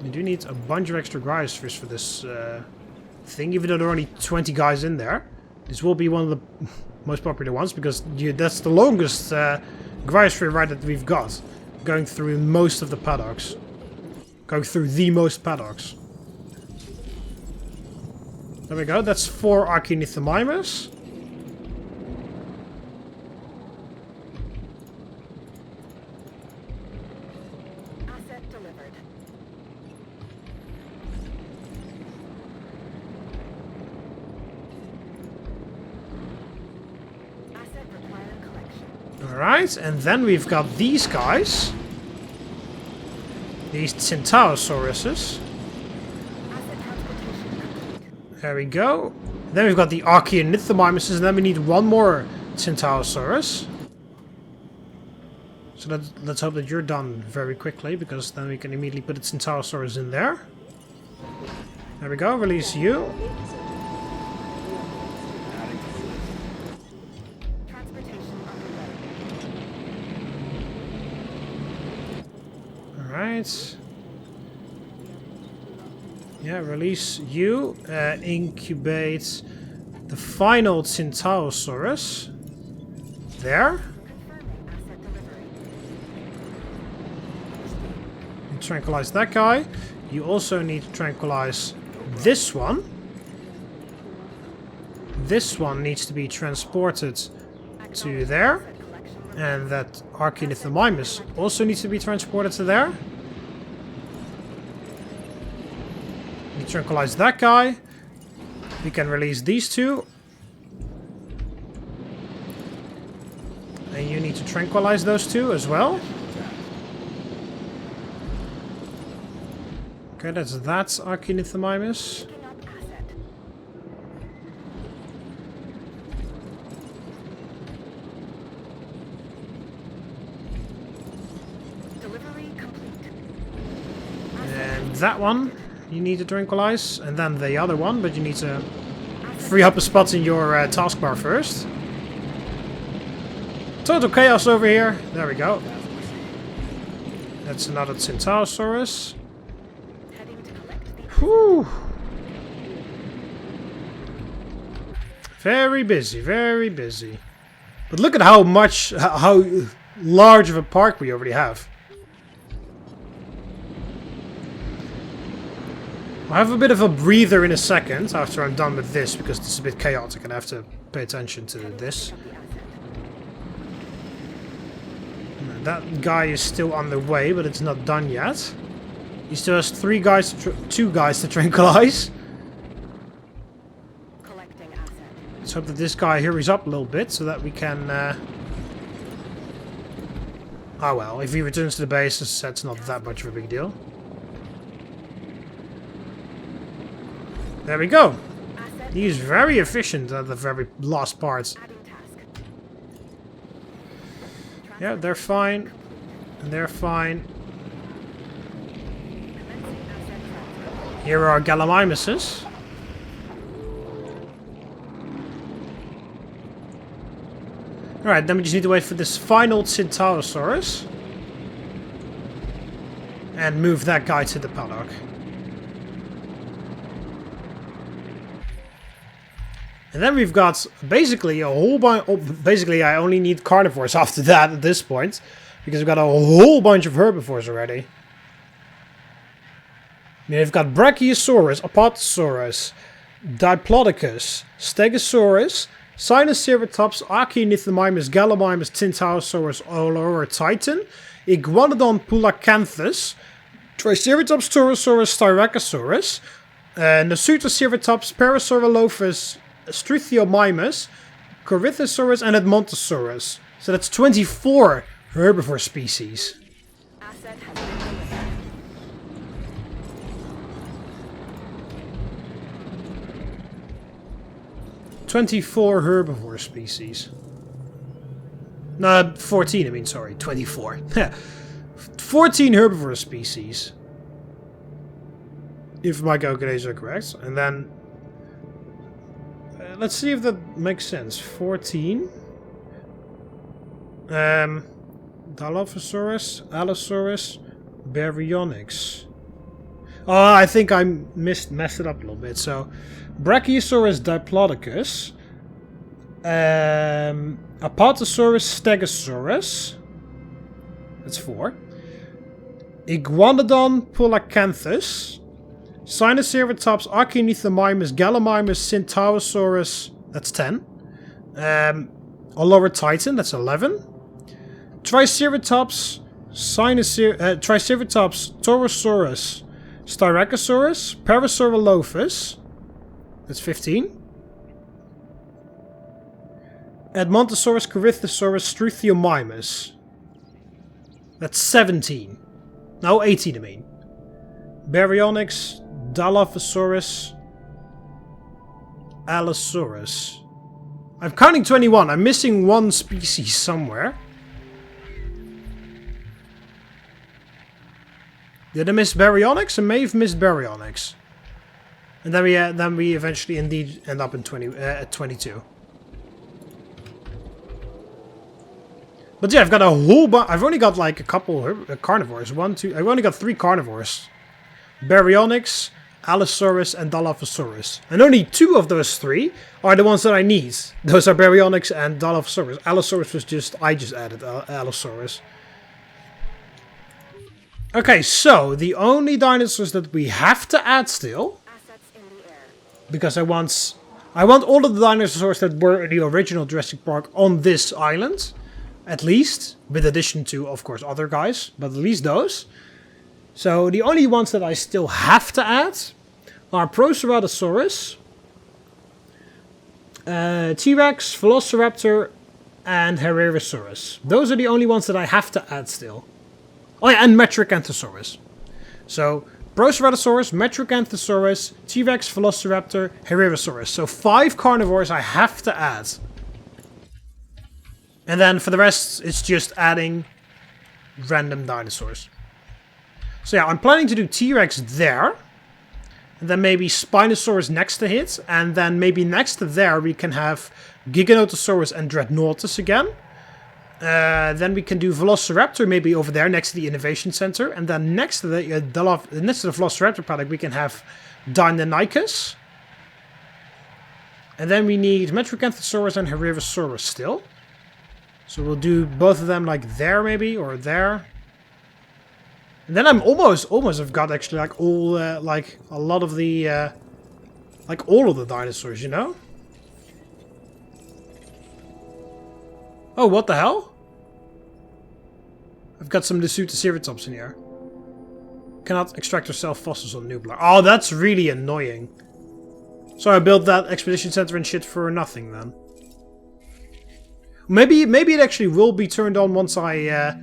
You do need a bunch of extra Gyrospheres for this thing, even though there are only 20 guys in there. This will be one of the most popular ones, because that's the longest Gyrosphere ride that we've got. Going through most of the paddocks. Going through the most paddocks. There we go, that's 4 Archaeornithomimus. Asset delivered. Asset requiring collection. Alright, and then we've got these guys. These Centaursauruses. Asset transportation complete. There we go. Then we've got the Archaeornithomimuses, and then we need 1 more Centaurosaurus. So let's hope that you're done very quickly, because then we can immediately put the Centaurosaurus in there. There we go, release you. Transportation underway. Alright. Yeah, release you. Incubate the final Centaurosaurus. There. Confirming asset delivery. You tranquilize that guy. You also need to tranquilize this one. This one needs to be transported to there. Asset collection request. And that Archaeornithomimus also needs to be transported to there. You tranquilize that guy. We can release these 2. And you need to tranquilize those 2 as well. Okay, that's Archaeornithomimus. Picking up asset. Delivery complete. And that one you need to tranquilize. And then the other one, but you need to free up a spot in your taskbar first. Total chaos over here. There we go. That's another Centaurosaurus. Heading to collect the Whew. Very busy, very busy. But look at how large of a park we already have. I'll have a bit of a breather in a second after I'm done with this, because it's a bit chaotic and I have to pay attention to this. of the asset. That guy is still on the way, but it's not done yet. He still has 2 guys to tranquilize. Collecting asset. Let's hope that this guy hurries up a little bit so that we can... Oh well, if he returns to the base, that's not that much of a big deal. There we go. Asset He's very efficient at the very last part. adding task. Yeah, they're fine. And they're fine. Commencing asset transfer. Here are Gallimimuses. Alright, then we just need to wait for this final Centaurosaurus. And move that guy to the paddock. And then we've got basically a whole bunch. Basically, I only need carnivores after that at this point. Because we've got a whole bunch of herbivores already. We've got Brachiosaurus, Apatosaurus, Diplodocus, Stegosaurus, Sinoceratops, Archaeonithemimus, Gallimimus, Tintaosaurus, Olorotitan, Iguanodon pulacanthus, Triceratops, Torosaurus, Styracosaurus, Nasutoceratops, Parasaurolophus, Struthiomimus, Corythosaurus, and Edmontosaurus. So that's 24 herbivore species. Asset has been delivered. 24 herbivore species. No, 14, I mean, sorry. 24. 14 herbivore species. If my calculations are correct. And then... let's see if that makes sense. 14. Dilophosaurus, Allosaurus, Baryonyx. Oh, I think I messed it up a little bit. So, Brachiosaurus, Diplodocus, Apatosaurus, Stegosaurus. That's 4. Iguanodon pulacanthus, Sinoceratops, Archaeonithemimus, Gallimimus, Centaurosaurus. That's 10. Olorotitan. That's 11. Triceratops, Triceratops, Torosaurus, Styracosaurus, Parasaurolophus. That's 15. Edmontosaurus, Corythosaurus, Struthiomimus. That's 17. No, 18 I mean. Baryonyx, Dilophosaurus, Allosaurus. I'm counting 21. I'm missing one species somewhere. Did I miss Baryonyx? I may have missed Baryonyx. And then we eventually indeed end up in 22. But yeah, I've got a whole bunch. I've only got like a couple carnivores. I've only got 3 carnivores. Baryonyx, Allosaurus, and Dilophosaurus. And only 2 of those 3 are the ones that I need. Those are Baryonyx and Dilophosaurus. Allosaurus was I just added Allosaurus. Okay, so the only dinosaurs that we have to add still, Assets in the air. because I want all of the dinosaurs that were in the original Jurassic Park on this island, at least, with addition to, of course, other guys, but at least those. So the only ones that I still have to add are Proceratosaurus, T-Rex, Velociraptor, and Herrerasaurus. Those are the only ones that I have to add still. Oh yeah, and Metricanthosaurus. So, Proceratosaurus, Metricanthosaurus, T-Rex, Velociraptor, Herrerasaurus. So 5 carnivores I have to add. And then for the rest, it's just adding random dinosaurs. So yeah, I'm planning to do T-Rex there. And then maybe Spinosaurus next to it. And then maybe next to there we can have Giganotosaurus and Dreadnoughtus again. Then we can do Velociraptor maybe over there next to the Innovation Center. And then next to the Velociraptor paddock we can have Deinonychus. And then we need Metricanthosaurus and Herrerasaurus still. So we'll do both of them like there maybe, or there. And then I'm almost have got actually like all, like a lot of the, like all of the dinosaurs, you know? Oh, what the hell? I've got some Nasutoceratops in here. Cannot extract or sell fossils on Nublar. Oh, that's really annoying. So I built that expedition center and shit for nothing then. Maybe it actually will be turned on once I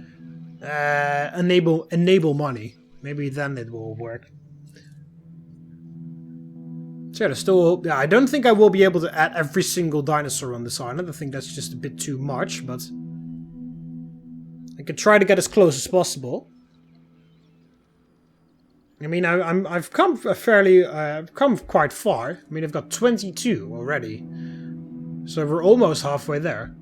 enable money. Maybe then it will work. So yeah, there's still... Yeah, I don't think I will be able to add every single dinosaur on this island. I think that's just a bit too much, but... I could try to get as close as possible. I mean, I've come I've come quite far. I mean, I've got 22 already. So we're almost halfway there.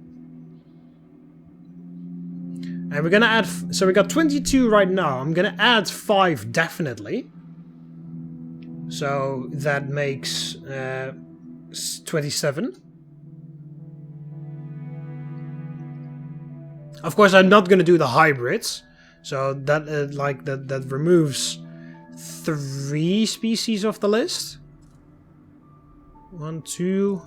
And we're gonna add... So we got 22 right now. I'm gonna add 5 definitely. So that makes 27. Of course, I'm not gonna do the hybrids. So that that removes 3 species off the list. 1, 2...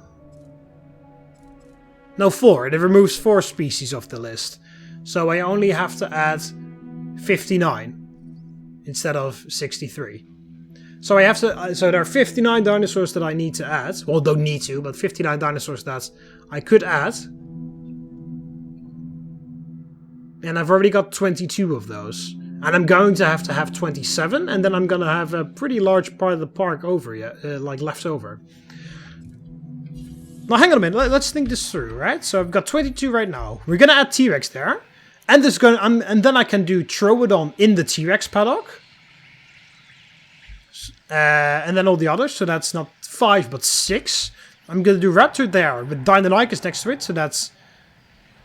No, 4. It removes 4 species off the list. So I only have to add 59 instead of 63. So I have to. So there are 59 dinosaurs that I need to add. Well, don't need to, but 59 dinosaurs that I could add. And I've already got 22 of those. And I'm going to have 27, and then I'm going to have a pretty large part of the park over yet, like left over. Now hang on a minute, let's think this through, right? So I've got 22 right now. We're going to add T-Rex there. And this and then I can do Troodon in the T-Rex paddock. And then all the others, so that's not 5 but 6. I'm going to do Raptor there with Deinonychus next to it, so that's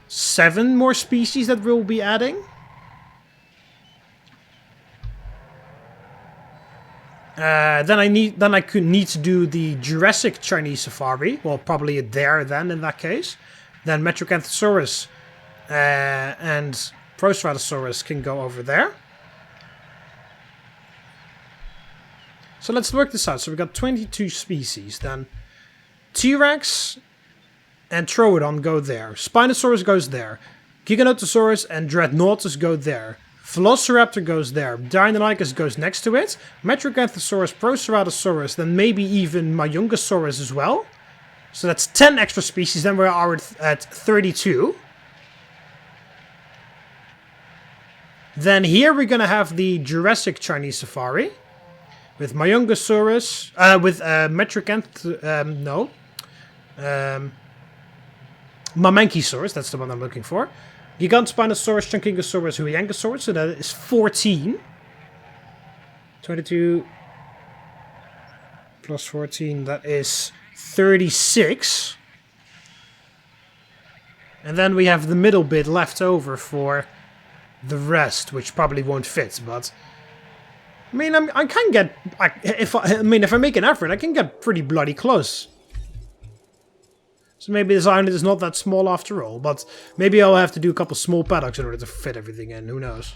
7 more species that we'll be adding. Then I could need to do the Jurassic Chinese Safari. Well, probably there then in that case. Then Metrocanthosaurus and Proceratosaurus can go over there. So let's work this out. So we've got 22 species. Then T-Rex and Troodon go there. Spinosaurus goes there. Giganotosaurus and Dreadnoughtus go there. Velociraptor goes there. Deinonychus goes next to it. Metrocanthosaurus, Proceratosaurus, then maybe even Majungasaurus as well. So that's 10 extra species. Then we are at 32. Then here we're going to have the Jurassic Chinese Safari. With Majungasaurus, Mamenchisaurus, that's the one I'm looking for. Gigantspinosaurus, Chunkingosaurus, Huiangosaurus, so that is 14. 22 plus 14, that is 36. And then we have the middle bit left over for the rest, which probably won't fit, but... I mean, I can get... if I make an effort, I can get pretty bloody close. So maybe this island is not that small after all, but maybe I'll have to do a couple small paddocks in order to fit everything in, who knows.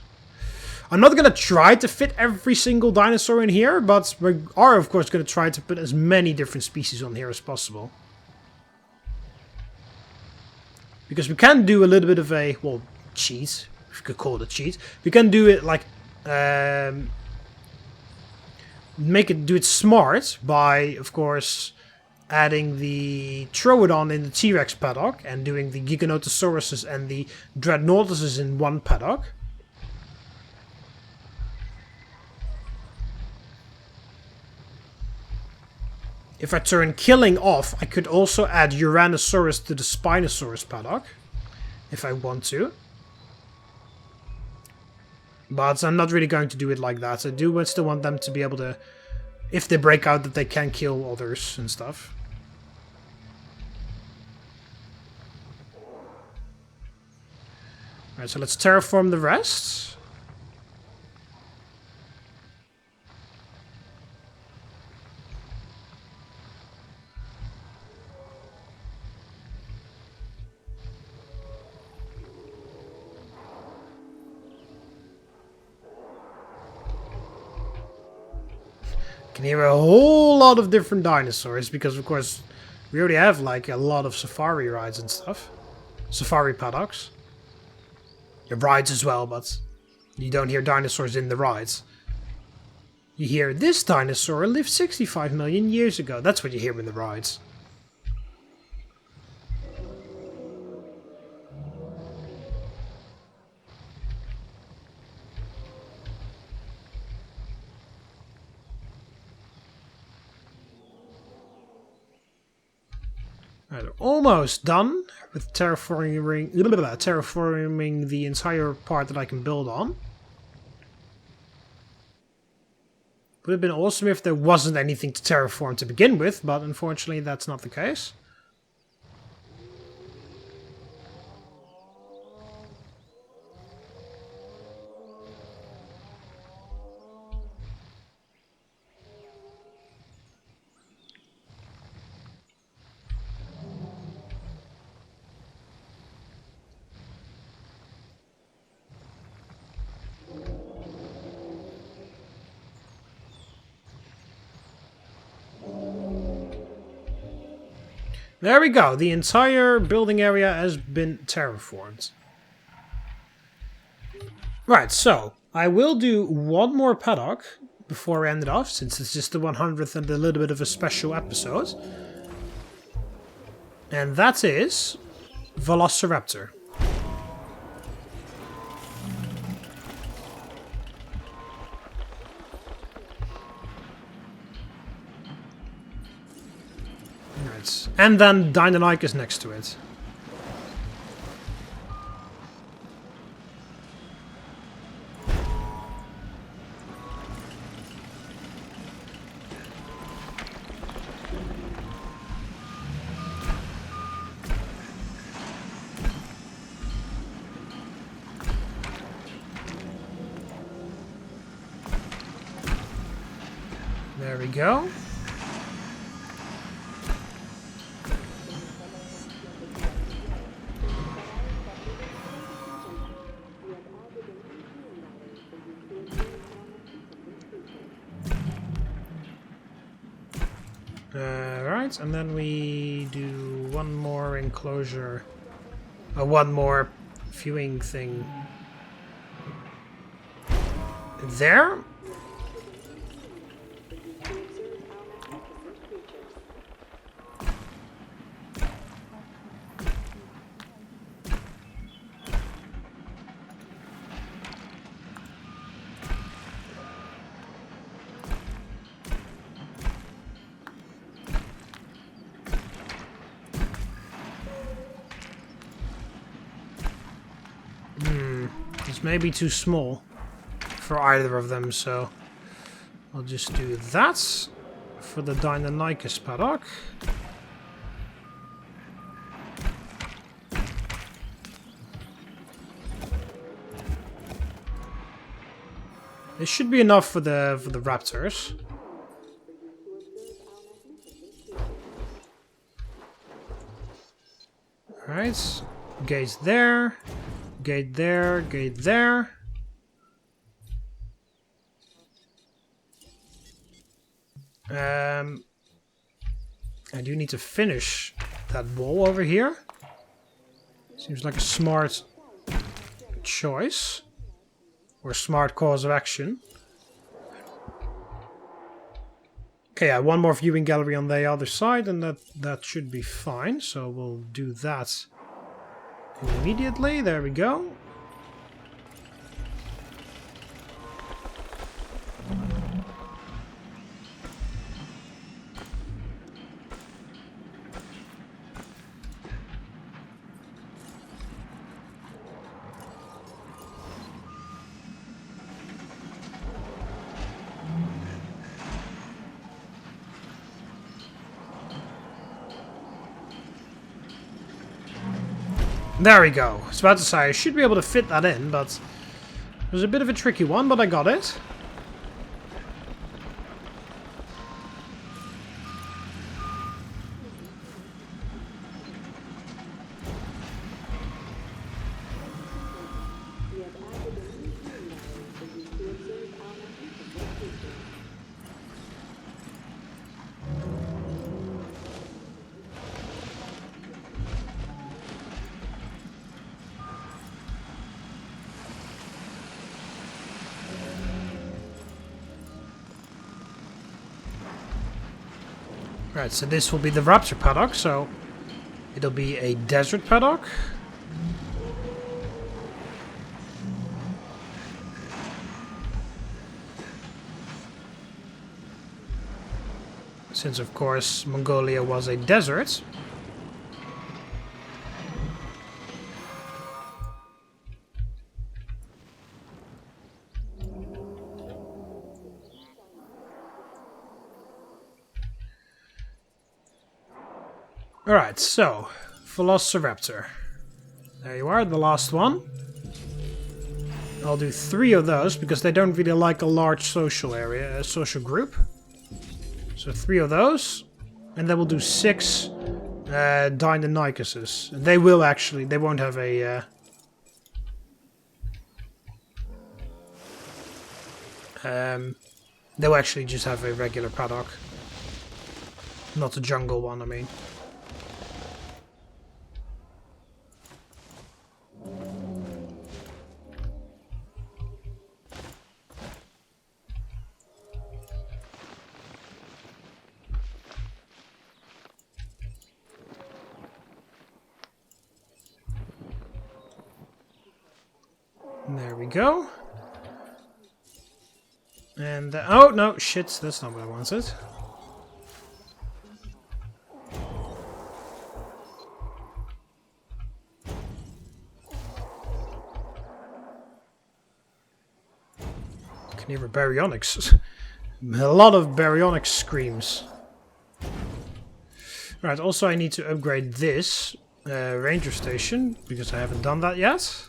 I'm not going to try to fit every single dinosaur in here, but we are of course going to try to put as many different species on here as possible. Because we can do a little bit of a, well, cheat, if you could call it a cheat. We can do it like... do it smart by, of course, adding the Troodon in the T-Rex paddock and doing the Giganotosauruses and the Dreadnoughtuses in one paddock. If I turn killing off, I could also add Uranosaurus to the Spinosaurus paddock, if I want to. But I'm not really going to do it like that. I do still want them to be able to, if they break out, that they can kill others and stuff. Alright, so let's terraform the rest. Can hear a whole lot of different dinosaurs because, of course, we already have like a lot of safari rides and stuff. Safari paddocks. The rides as well, but you don't hear dinosaurs in the rides. You hear, this dinosaur lived 65 million years ago. That's what you hear in the rides. Right, almost done with terraforming the entire part that I can build on. Would have been awesome if there wasn't anything to terraform to begin with, but unfortunately that's not the case. There we go, the entire building area has been terraformed. Right, so I will do one more paddock before I end it off, since it's just the 100th and a little bit of a special episode. And that is Velociraptor. Right. And then Deinonychus next to it. There we go. Right, and then we do one more enclosure, one more viewing thing there. This may be too small for either of them, so I'll just do that for the Deinonychus paddock. This should be enough for the raptors. Alright, gate there, gate there, gate there. I do need to finish that wall over here. Seems like a smart choice. Or smart course of action. Okay, yeah, one more viewing gallery on the other side and that should be fine. So we'll do that immediately. There we go. There we go. I was about to say, I should be able to fit that in, but it was a bit of a tricky one, but I got it. Right, so this will be the raptor paddock, so it'll be a desert paddock. Since, of course, Mongolia was a desert. Alright, so Velociraptor. There you are, the last one. I'll do 3 of those because they don't really like a large social area, a social group. So 3 of those, and then we'll do 6 Deinonychuses. They will actually, they won't have a they'll actually just have a regular paddock, not a jungle one, I mean. There we go. And, oh no, shit, that's not what I wanted. Can hear baryonyx. A lot of baryonyx screams. Alright, also I need to upgrade this ranger station, because I haven't done that yet.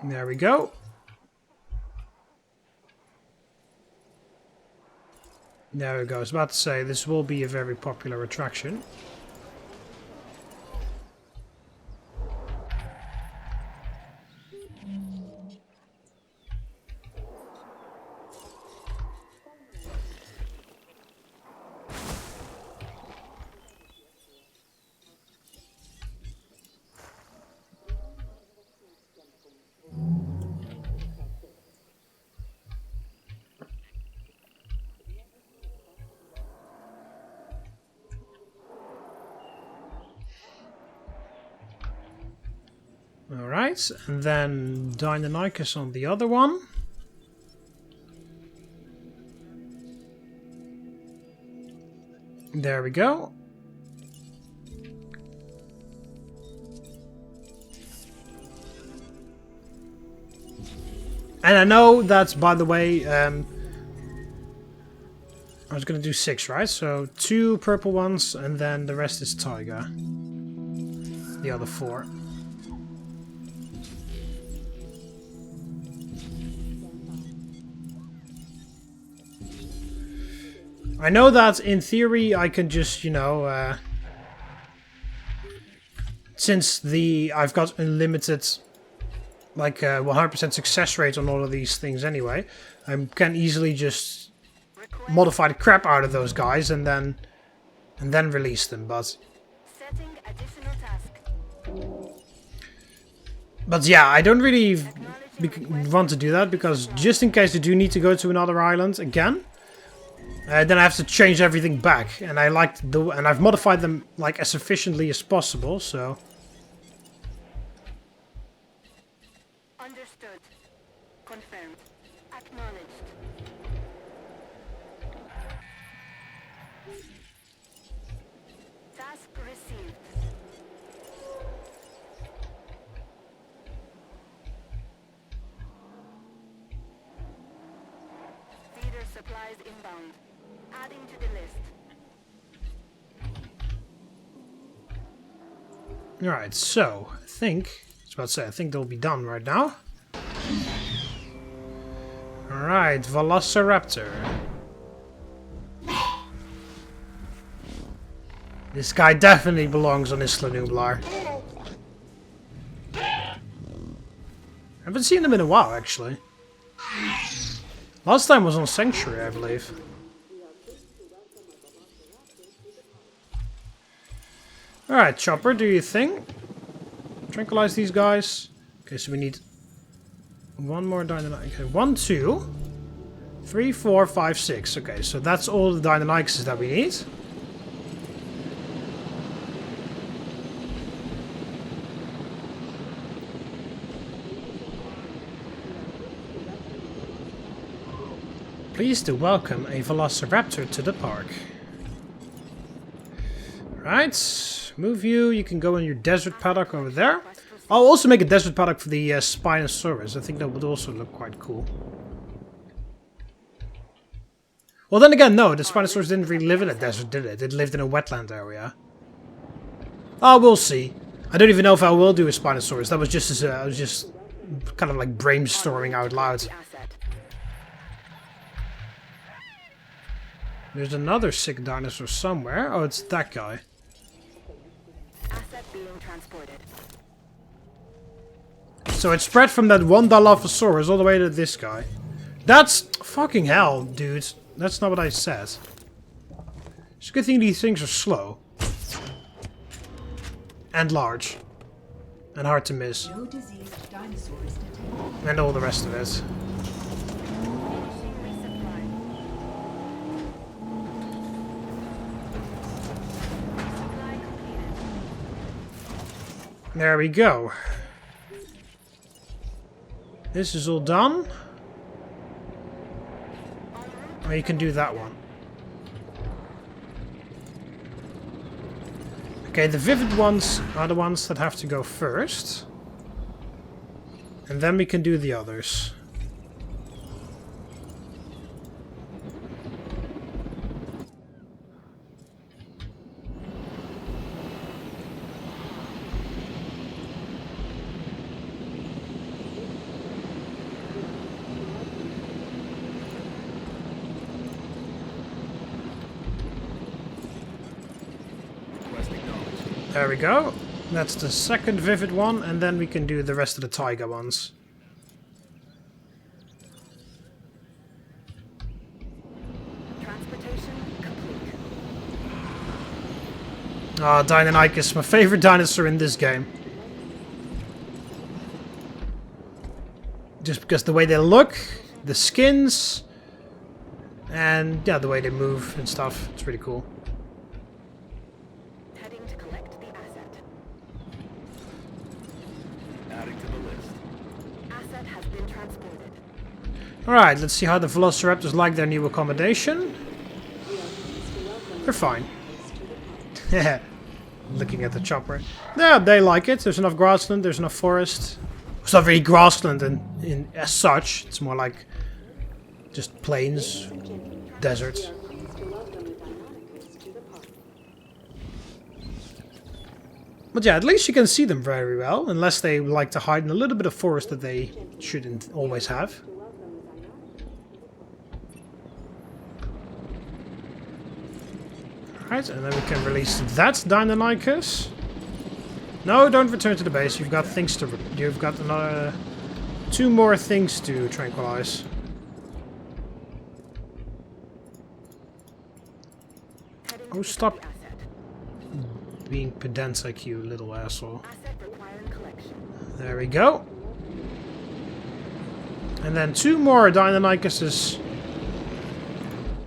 There we go. There we go. I was about to say, this will be a very popular attraction. Alright, and then Deinonychus on the other one. There we go. And I know that's, by the way, I was going to do 6, right? So 2 purple ones, and then the rest is taiga. The other 4. I know that in theory I can just, you know, since I've got unlimited, like 100% success rate on all of these things anyway, I can easily just modify the crap out of those guys and then release them. But Setting additional task. But yeah, I don't really want to do that because just in case you do need to go to another island again. Then I have to change everything back, and and I've modified them like as efficiently as possible. So Understood. Confirmed. Acknowledged. Task received. Feeder supplies inbound. Adding to the list. all right, so I think I think they'll be done right now. All right, Velociraptor. This guy definitely belongs on Isla Nublar. I haven't seen him in a while, actually. Last time was on Sanctuary, I believe. Alright, Chopper, do your thing. Tranquilize these guys. Okay, so we need one more Deinonychus. Okay, 1, 2, 3, 4, 5, 6. Okay, so that's all the Deinonychuses that we need. Pleased to welcome a Velociraptor to the park. Right, move you. You can go in your desert paddock over there. I'll also make a desert paddock for the Spinosaurus. I think that would also look quite cool. Well, then again, no, the Spinosaurus didn't really live in a desert, did it? It lived in a wetland area. Oh, we'll see. I don't even know if I will do a Spinosaurus. That was just I was just kind of like brainstorming out loud. There's another sick dinosaur somewhere. Oh, it's that guy. Asset being transported. So it spread from that one Dilophosaurus all the way to this guy. That's fucking hell, dude. That's not what I said. It's a good thing these things are slow. And large. And hard to miss. No diseased dinosaurs detected. And all the rest of it. Finishing resupply. Supply completed. There we go. This is all done. Or you can do that one. Okay, the vivid ones are the ones that have to go first. And then we can do the others. There we go. That's the second vivid one, and then we can do the rest of the tiger ones. Transportation complete. Ah, Deinonychus, my favorite dinosaur in this game. Just because the way they look, the skins, and yeah, the way they move and stuff. It's pretty cool. Heading to collect the asset. Adding to the list. Asset has been transported. Alright, let's see how the Velociraptors like their new accommodation. They're fine. Looking at the chopper. Yeah, they like it. There's enough grassland, there's enough forest. It's not really grassland in as such. It's more like just plains, deserts. But yeah, at least you can see them very well, unless they like to hide in a little bit of forest that they shouldn't always have. Alright, and then we can release that Deinonychus. No, don't return to the base. You've got things to... You've got another... 2 more things to tranquilize. Heading Oh, to stop the asset. being pedantic, you little asshole. Asset requiring collection. There we go. And then 2 more Deinonychuses.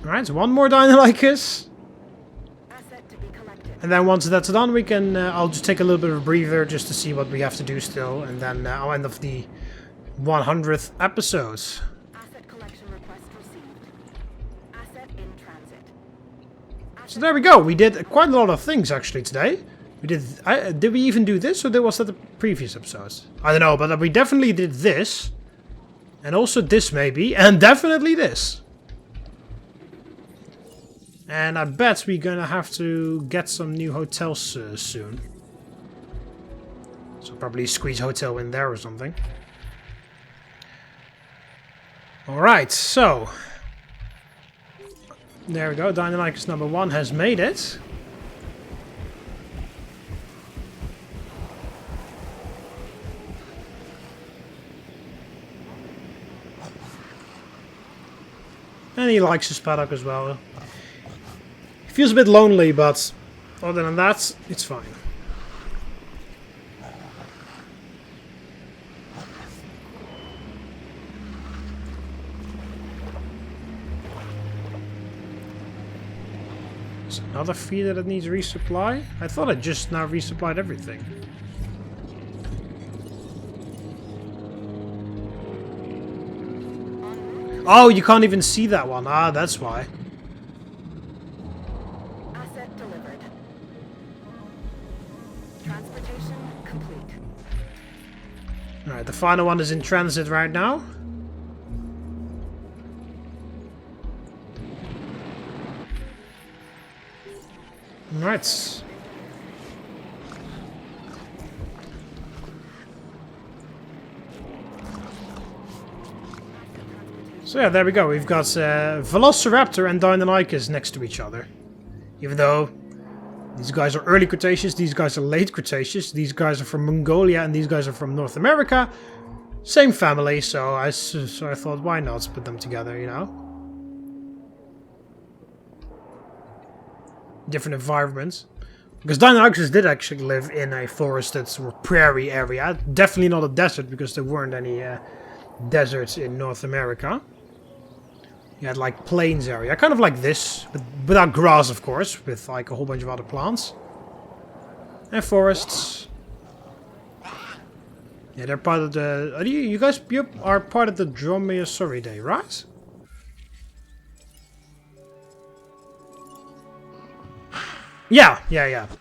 Alright, 1 more Deinonychus. Asset to be collected. And then once that's done, we can... I'll just take a little bit of a breather just to see what we have to do still. And then I'll end off the 100th episode. Asset collection request received. Asset in transit. So there we go. We did quite a lot of things actually today. We did... did we even do this, or was that the previous episodes? I don't know, but we definitely did this. And also this maybe. And definitely this. And I bet we're gonna have to get some new hotels soon. So probably squeeze a hotel in there or something. Alright, so... There we go, Deinonychus number 1 has made it. And he likes his paddock as well. He feels a bit lonely, but other than that, it's fine. There's another feeder that needs resupply. I thought I just now resupplied everything. Oh, you can't even see that one. Ah, that's why. Asset delivered. Transportation complete. Alright, the final one is in transit right now. Alright. So yeah, there we go. We've got Velociraptor and Deinonychus next to each other. Even though these guys are early Cretaceous, these guys are late Cretaceous, these guys are from Mongolia, and these guys are from North America. Same family, so I thought, why not put them together, you know? Different environments. Because Deinonychus did actually live in a forested or prairie area. Definitely not a desert, because there weren't any deserts in North America. You had like plains area, kind of like this, but without grass, of course, with like a whole bunch of other plants. And forests. Yeah, they're part of the... You guys are part of the Dromaeosauridae, right? Yeah,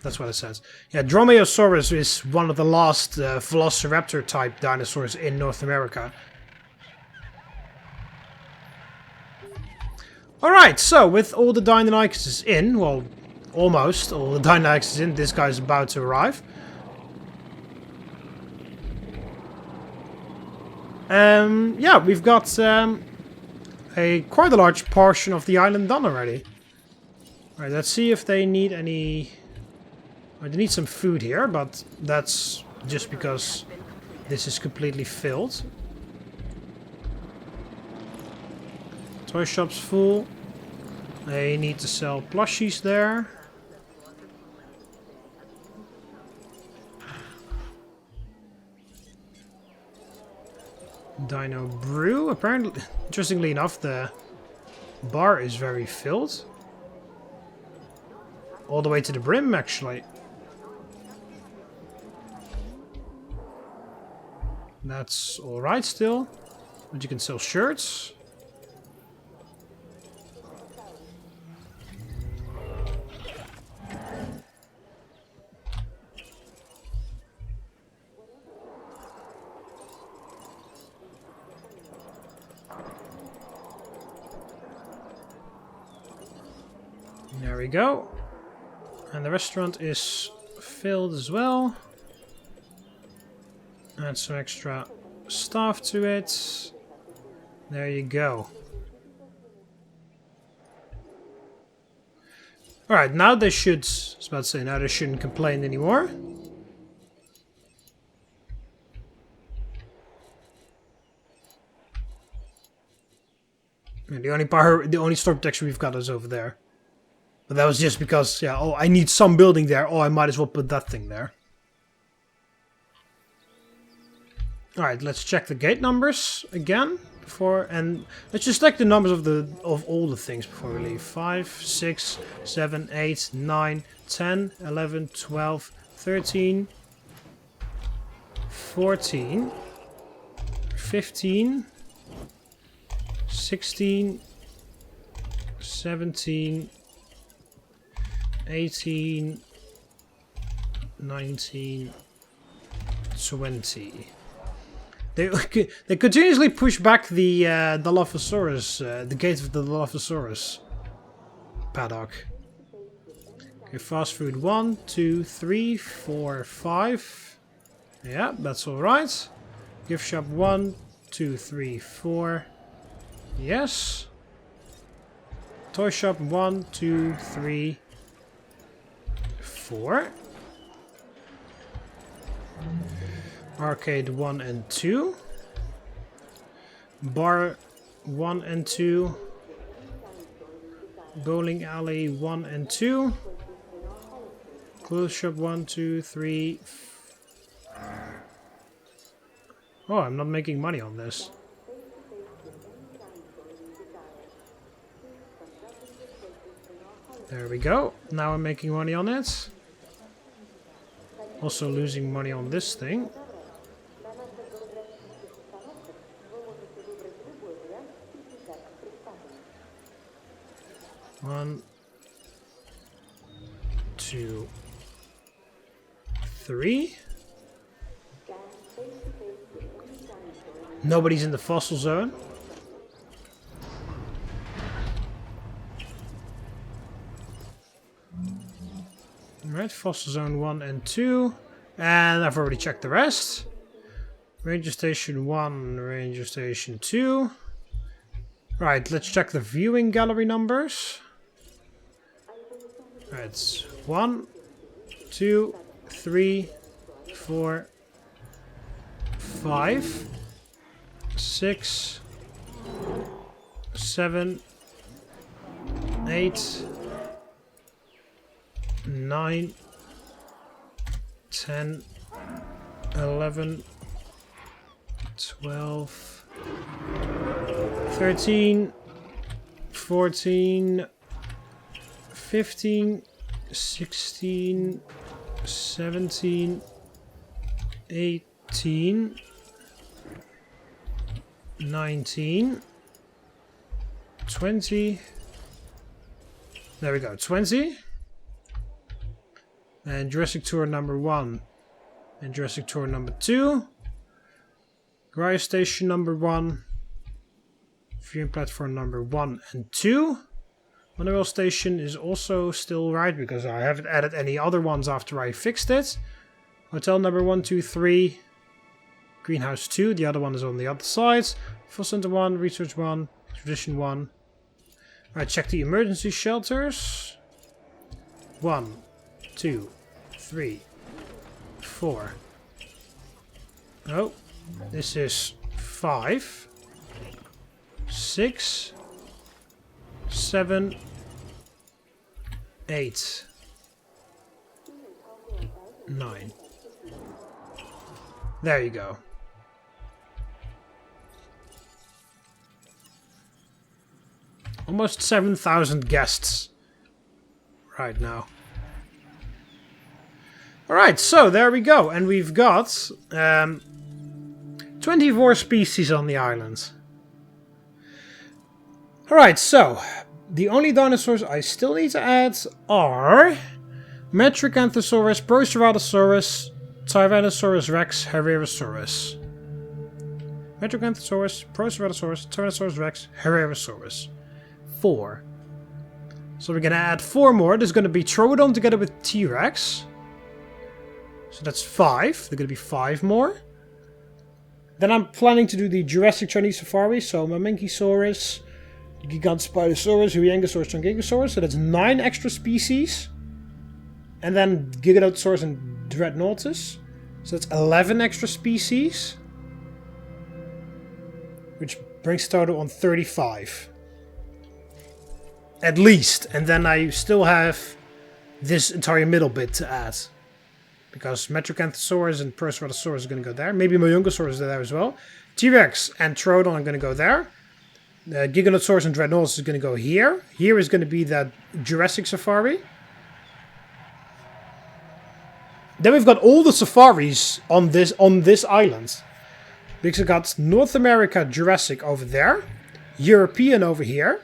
that's what it says. Yeah, Dromaeosaurus is one of the last Velociraptor-type dinosaurs in North America. Alright, so with all the Deinonychus in, well, almost all the Deinonychus in, this guy's about to arrive. Yeah, we've got quite a large portion of the island done already. Alright, let's see if they need any... They need some food here, but that's just because this is completely filled. Toy shop's full. They need to sell plushies there. Dino Brew. Apparently, interestingly enough, the bar is very filled. All the way to the brim, actually. That's alright still. But you can sell shirts. There we go. And the restaurant is filled as well. Add some extra stuff to it. There you go. Alright, now they should... I was about to say, now they shouldn't complain anymore. And the only storm protection we've got is over there. But that was just because, yeah, oh, I need some building there. Oh, I might as well put that thing there. Alright, let's check the gate numbers again. And let's just check the numbers of all the things before we leave. 5, 6, 7, 8, 9, 10, 11, 12, 13, 14, 15, 16, 17, 18, 19, 20. They continuously push back the Dilophosaurus, the gate of the Dilophosaurus paddock. Okay, fast food 1, 2, 3, 4, 5. Yeah, that's alright. Gift shop 1, 2, 3, 4. Yes. Toy shop 1, 2, 3, 4. Arcade 1 and 2. Bar 1 and 2. Bowling alley 1 and 2. Clothes shop 1, 2, 3. Oh, I'm not making money on this. There we go. Now I'm making money on it. Also losing money on this thing. One, 2, 3. Nobody's in the fossil zone. Alright, fossil zone 1 and 2. And I've already checked the rest. Ranger station 1, ranger station 2. Right, let's check the viewing gallery numbers. Right, it's 1, 2, 3, 4, 5, 6, 7, 8, 9, 10, 11, 12, 13, 14, 15, 16, 17, 18, 19, 20. There we go, 20. And Jurassic Tour number 1 and Jurassic Tour number 2. Garage Station number 1. Viewing platform number 1 and 2. Monorail Station is also still right because I haven't added any other ones after I fixed it. Hotel number 1, 2, 3. Greenhouse 2, the other one is on the other side. Full Center 1, Research 1, Tradition 1. Alright, check the emergency shelters. 1, 2, 3, 4. Oh, this is 5, 6, 7, 8, 9. There you go. Almost 7,000 guests right now. Alright, so there we go. And we've got 24 species on the island. Alright, so the only dinosaurs I still need to add are Metricanthosaurus, Proceratosaurus, Tyrannosaurus Rex, Herrerasaurus. Metricanthosaurus, Proceratosaurus, Tyrannosaurus Rex, Herrerasaurus. 4. So we're going to add 4 more. There's going to be Troodon together with T-Rex. So that's 5. There are going to be 5 more. Then I'm planning to do the Jurassic Chinese Safari. So Mamenchisaurus, Gigantospinosaurus, Huyengosaurus, Trungigosaurus. So that's 9 extra species. And then Giganotosaurus and Dreadnoughtus. So that's 11 extra species. Which brings the total on 35. At least. And then I still have this entire middle bit to add. Because Metricanthosaurus and Proceratosaurus are going to go there. Maybe Myungosaurus is there as well. T-Rex and Troodon are going to go there. Giganotosaurus and Dreadnoughtus is going to go here. Here is going to be that Jurassic Safari. Then we've got all the safaris on this island. Because we've got North America Jurassic over there. European over here.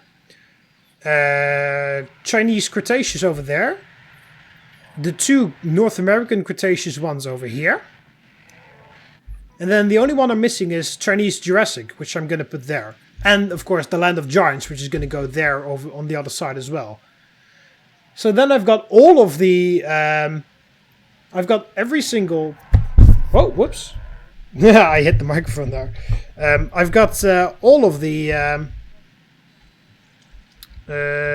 Chinese Cretaceous over there. The 2 North American Cretaceous ones over here. And then the only one I'm missing is Chinese Jurassic, which I'm going to put there. And of course the Land of Giants, which is going to go there over on the other side as well. So then I've got all of the... I've got every single... Oh, whoops. Yeah, I hit the microphone there. I've got all of the...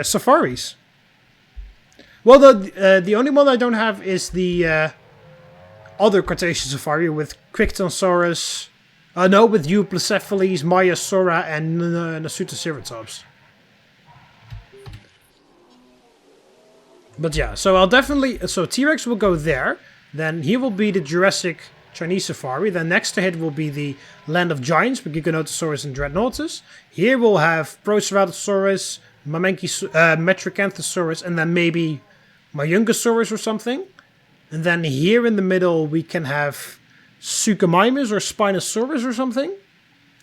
safaris. Well, the only one I don't have is the other Cretaceous safari with Quicktanosaurus. No, with Euplocephalus, Maiasaura, and Nasutoceratops. But yeah, so I'll definitely... So T-Rex will go there. Then here will be the Jurassic Chinese Safari. Then next to it will be the Land of Giants with Giganotosaurus and Dreadnoughtus. Here we'll have Proceratosaurus, Metricanthosaurus, and then maybe Myungosaurus or something. And then here in the middle we can have Suchomimus or Spinosaurus or something.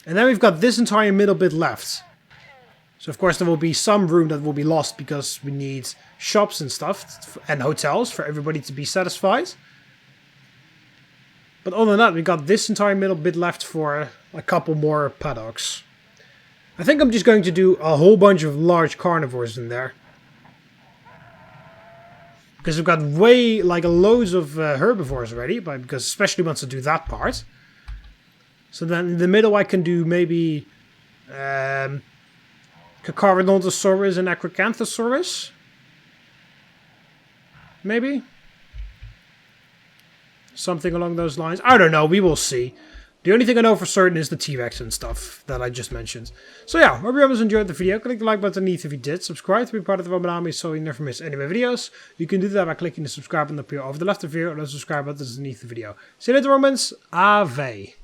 And then we've got this entire middle bit left. So of course there will be some room that will be lost because we need shops and stuff and hotels for everybody to be satisfied. But other than that, we got this entire middle bit left for a couple more paddocks. I think I'm just going to do a whole bunch of large carnivores in there. Because we've got loads of herbivores already, because especially once I do that part. So then in the middle I can do maybe Carcharodontosaurus and Acrocanthosaurus. Maybe? Something along those lines. I don't know, we will see. The only thing I know for certain is the T-Rex and stuff that I just mentioned. So yeah, hope you guys enjoyed the video. Click the like button underneath if you did. Subscribe to be part of the TheMBmulti so you never miss any of my videos. You can do that by clicking the subscribe button up here over the left of the video or the subscribe button underneath the video. See you later, Romans. Ave.